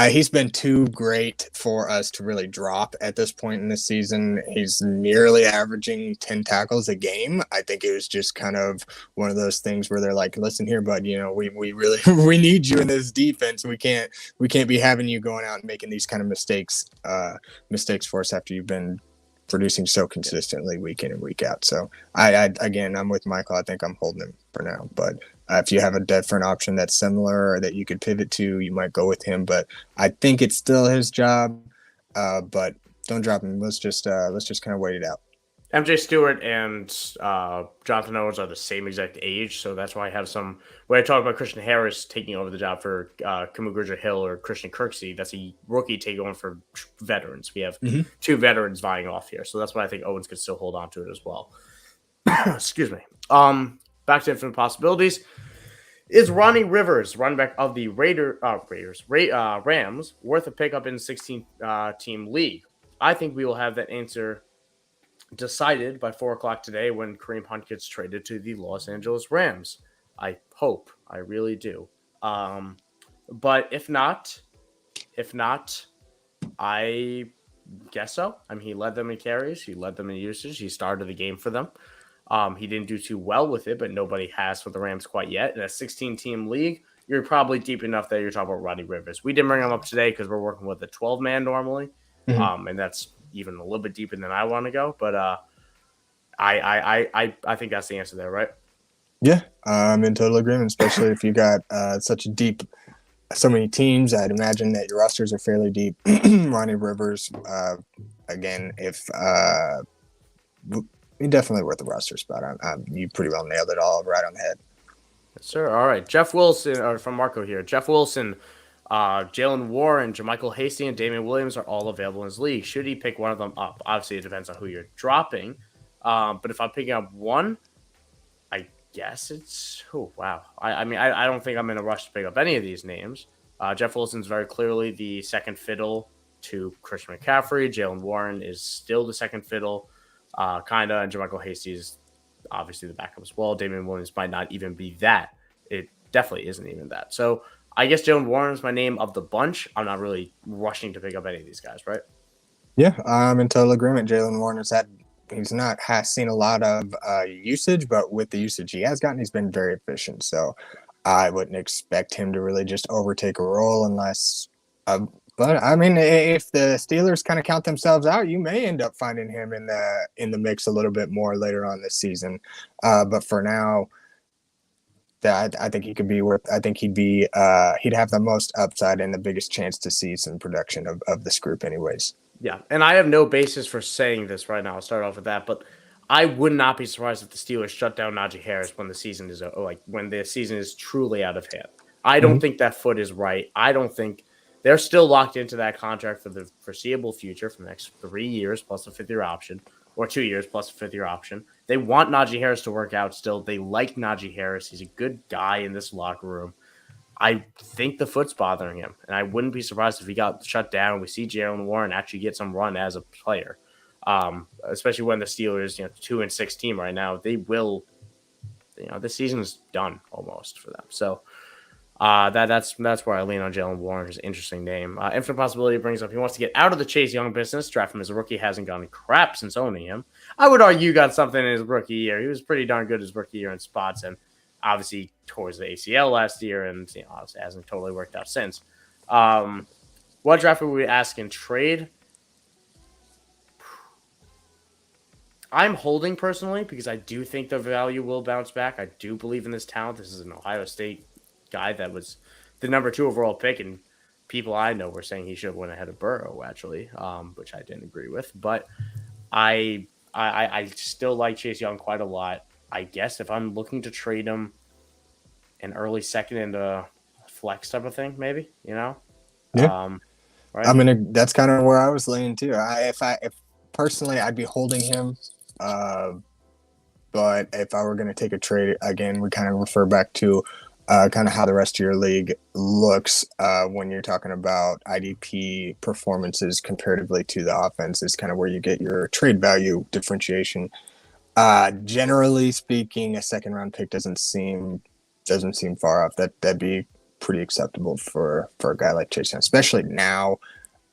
he's been too great for us to really drop at this point in the season. He's nearly averaging 10 tackles a game. I think it was just kind of one of those things where they're like, listen here, bud, we really we need you in this defense. We can't be having you going out and making these kind of mistakes for us after you've been producing so consistently week in and week out. So I'm with Michael. I think I'm holding him for now, but if you have a different option that's similar or that you could pivot to, you might go with him, but I think it's still his job. But don't drop him. Let's just kind of wait it out. MJ Stewart and Jonathan Owens are the same exact age, so that's why I have some. When I talk about Christian Harris taking over the job for Kamu Hill or Christian Kirksey, that's a rookie taking on for veterans. We have two veterans vying off here, so that's why I think Owens could still hold on to it as well. Excuse me. Back to infinite possibilities. Is Ronnie Rivers, running back of the Rams, worth a pickup in the 16-team league? I think we will have that answer decided by 4 o'clock today when Kareem Hunt gets traded to the Los Angeles Rams. I hope. I really do. But if not, I guess so. I mean, he led them in carries. He led them in usage. He started the game for them. He didn't do too well with it, but nobody has for the Rams quite yet. In a 16-team league, you're probably deep enough that you're talking about Rodney Rivers. We didn't bring him up today because we're working with a 12-man normally, and that's even a little bit deeper than I want to go. But I think that's the answer there, right? Yeah, I'm in total agreement, especially if you got so many teams. I'd imagine that your rosters are fairly deep. Ronnie Rivers, again, definitely worth the roster spot. You pretty well nailed it all right on the head. Yes, sir. All right. Jeff Wilson, or from Marco here. Jeff Wilson, Jalen Warren, Jermichael Hasty, and Damian Williams are all available in his league. Should he pick one of them up? Obviously, it depends on who you're dropping. But if I'm picking up one, I guess it's wow. I mean, I don't think I'm in a rush to pick up any of these names. Jeff Wilson's very clearly the second fiddle to Christian McCaffrey. Jalen Warren is still the second fiddle, kind of, and Jermichael Hasty is obviously the backup as well. Damian Williams might not even be that. It definitely isn't even that. So I guess Jalen Warren is my name of the bunch. I'm not really rushing to pick up any of these guys, right? Yeah, I'm in total agreement. Jalen Warren has seen a lot of usage, but with the usage he has gotten, he's been very efficient. So I wouldn't expect him to really just overtake a role unless. But I mean, if the Steelers kind of count themselves out, you may end up finding him in the mix a little bit more later on this season. But for now, I think he could be worth. I think he'd have the most upside and the biggest chance to see some production of this group, anyways. Yeah, and I have no basis for saying this right now. I'll start off with that, but I would not be surprised if the Steelers shut down Najee Harris when the season is truly out of hand. I don't think that foot is right. I don't think they're still locked into that contract for the foreseeable future for the next 3 years plus a fifth-year option, or 2 years plus a fifth-year option. They want Najee Harris to work out still. They like Najee Harris. He's a good guy in this locker room. I think the foot's bothering him, and I wouldn't be surprised if he got shut down. We see Jalen Warren actually get some run as a player, especially when the Steelers, 2-6 team right now. They will, the season's done almost for them. So that's where I lean on Jalen Warren. His interesting name. Infinite Possibility brings up he wants to get out of the Chase Young business. Draft him as a rookie, hasn't gone crap since owning him. I would argue got something in his rookie year. He was pretty darn good his rookie year in spots, and obviously towards the ACL last year, and obviously hasn't totally worked out since. What draft would we ask in trade? I'm holding personally because I do think the value will bounce back. I do believe in this talent. This is an Ohio State guy that was the number 2 overall pick, and people I know were saying he should have went ahead of Burrow, actually, which I didn't agree with. But I still like Chase Young quite a lot. I guess if I'm looking to trade him an early second into flex type of thing, maybe, Yeah. Right? I mean, that's kind of where I was leaning too. If personally, I'd be holding him. But if I were going to take a trade, again, we kind of refer back to kind of how the rest of your league looks when you're talking about IDP performances comparatively to the offense is kind of where you get your trade value differentiation. Generally speaking, a second round pick doesn't seem far off. That'd be pretty acceptable for a guy like Chase Young, especially now.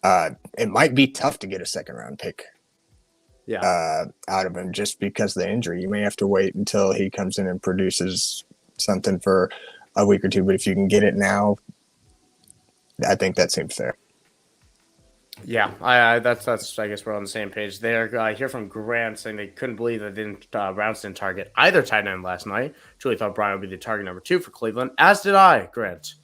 It might be tough to get a second round pick out of him just because of the injury. You may have to wait until he comes in and produces something for a week or two, but if you can get it now, I think that seems fair. Yeah, that's I guess we're on the same page there. I hear from Grant saying they couldn't believe that Browns didn't target either tight end last night. Truly thought Brian would be the target number 2 for Cleveland, as did I, Grant.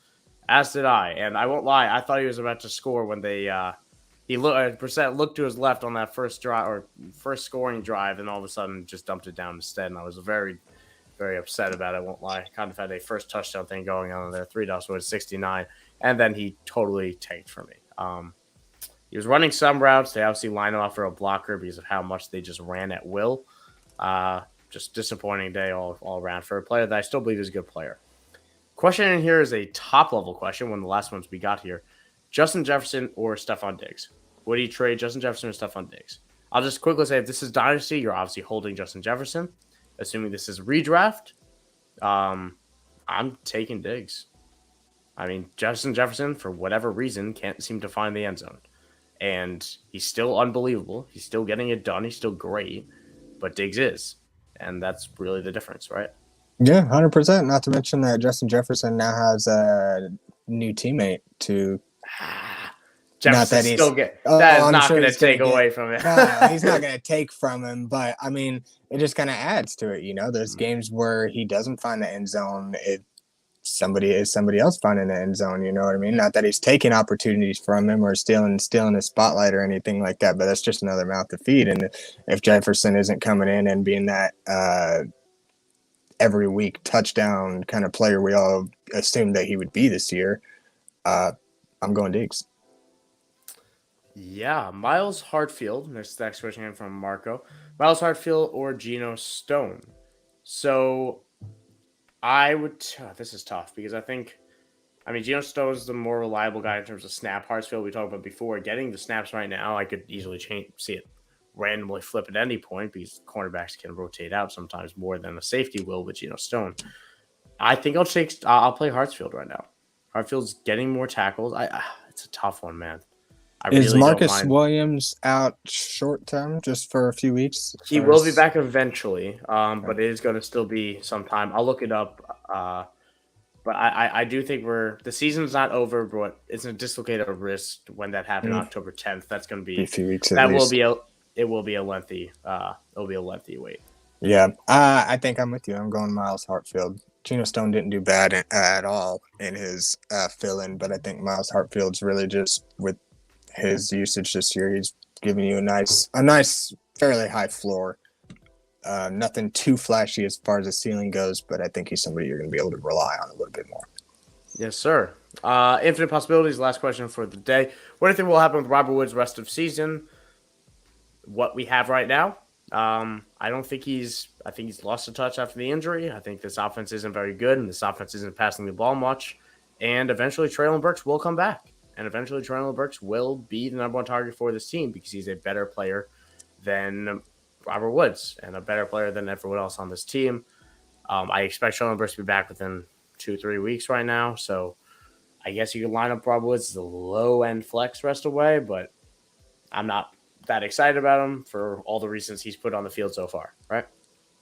As did I, and I won't lie, I thought he was about to score when Brissett looked to his left on that first drive or first scoring drive, and all of a sudden just dumped it down instead. And I was very, very upset about it. I won't lie. Kind of had a first touchdown thing going on there. 3 dollars was 69, and then he totally tanked for me. He was running some routes. They obviously line him up for a blocker because of how much they just ran at will. Just disappointing day all around for a player that I still believe is a good player. Question in here is a top-level question, one of the last ones we got here. Justin Jefferson or Stephon Diggs? Would you trade Justin Jefferson or Stephon Diggs? I'll just quickly say, if this is Dynasty, you're obviously holding Justin Jefferson. Assuming this is redraft, I'm taking Diggs. I mean, Justin Jefferson, for whatever reason, can't seem to find the end zone. And he's still unbelievable. He's still getting it done. He's still great. But Diggs is. And that's really the difference, right? Yeah, 100%. Not to mention that Justin Jefferson now has a new teammate to. Jefferson still that is I'm not sure going to take away from it. No, he's not going to take from him. But, I mean, it just kind of adds to it. There's games where he doesn't find the end zone. Somebody else finding the end zone, you know what I mean? Not that he's taking opportunities from him or stealing his spotlight or anything like that, but that's just another mouth to feed. And if Jefferson isn't coming in and being that every week touchdown kind of player we all assumed that he would be this year, I'm going Diggs. Yeah, Miles Hartfield. Next question in from Marco. Miles Hartfield or Geno Stone? So I would. This is tough because Geno Stone is the more reliable guy in terms of snap. Hartfield, we talked about before, getting the snaps right now. I could easily see it randomly flip at any point because cornerbacks can rotate out sometimes more than a safety will with Geno Stone. I think I'll play Hartfield right now. Hartfield's getting more tackles. It's a tough one, man. Is Marcus Williams out short term just for a few weeks? He will be back eventually, but it is going to still be some time. I'll look it up. But I do think the season's not over, but it's a dislocated wrist when that happened October 10th. That's going to be a few weeks. It will be a lengthy wait. Yeah, I think I'm with you. I'm going Miles Hartfield. Geno Stone didn't do bad at all in his fill-in, but I think Miles Hartfield's really just with his usage this year, he's giving you a nice, fairly high floor. Nothing too flashy as far as the ceiling goes, but I think he's somebody you're going to be able to rely on a little bit more. Yes, sir. Infinite possibilities. Last question for the day. What do you think will happen with Robert Woods rest of season? What we have right now, I think he's lost a touch after the injury. I think this offense isn't very good, and this offense isn't passing the ball much. And eventually, Treylon Burks will come back. And eventually, Treylon Burks will be the number one target for this team because he's a better player than Robert Woods and a better player than everyone else on this team. I expect Treylon Burks to be back within 2-3 weeks right now. So I guess you could line up Robert Woods as a low-end flex rest away, but I'm not that excited about him for all the reasons he's put on the field so far, right?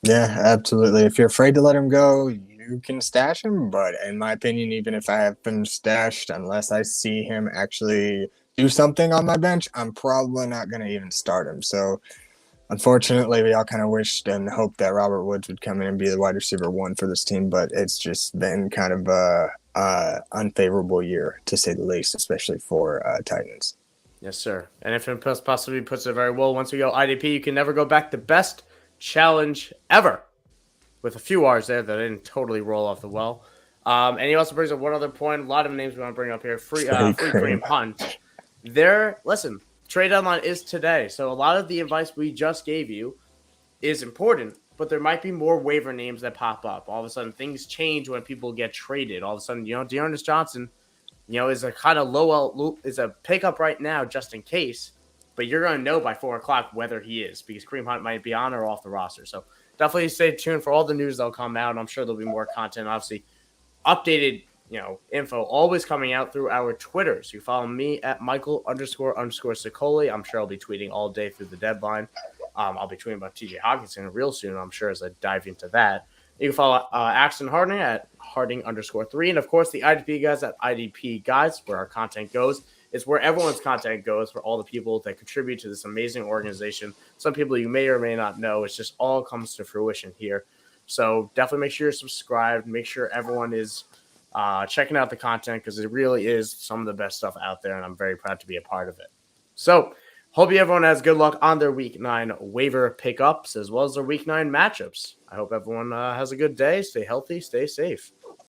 Yeah, absolutely. If you're afraid to let him go, you can stash him. But in my opinion, even if I have him stashed, unless I see him actually do something on my bench, I'm probably not going to even start him. So unfortunately, we all kind of wished and hoped that Robert Woods would come in and be the wide receiver 1 for this team. But it's just been kind of a unfavorable year, to say the least, especially for Titans. Yes, sir. And if it possibly puts it very well, once we go IDP, you can never go back. The best challenge ever, with a few R's there that didn't totally roll off the well. And he also brings up one other point. A lot of names we want to bring up here. Free Kareem Hunt. Listen, trade deadline is today, so a lot of the advice we just gave you is important, but there might be more waiver names that pop up. All of a sudden, things change when people get traded. All of a sudden, Dearness Johnson, is a kind of is a pickup right now just in case, but you're going to know by 4 o'clock whether he is because Kareem Hunt might be on or off the roster. So definitely stay tuned for all the news that'll come out. I'm sure there'll be more content, obviously updated, info always coming out through our Twitters. You follow me at Michael__Sicoli. I'm sure I'll be tweeting all day through the deadline. I'll be tweeting about TJ Hawkinson real soon, I'm sure, as I dive into that. You can follow Axton Harding at Harding_3. And, of course, the IDP guys at IDP Guys, where our content goes. It's where everyone's content goes for all the people that contribute to this amazing organization. Some people you may or may not know. It's just all comes to fruition here. So definitely make sure you're subscribed. Make sure everyone is checking out the content because it really is some of the best stuff out there, and I'm very proud to be a part of it. So hope everyone has good luck on their Week 9 waiver pickups as well as their Week 9 matchups. I hope everyone has a good day. Stay healthy. Stay safe.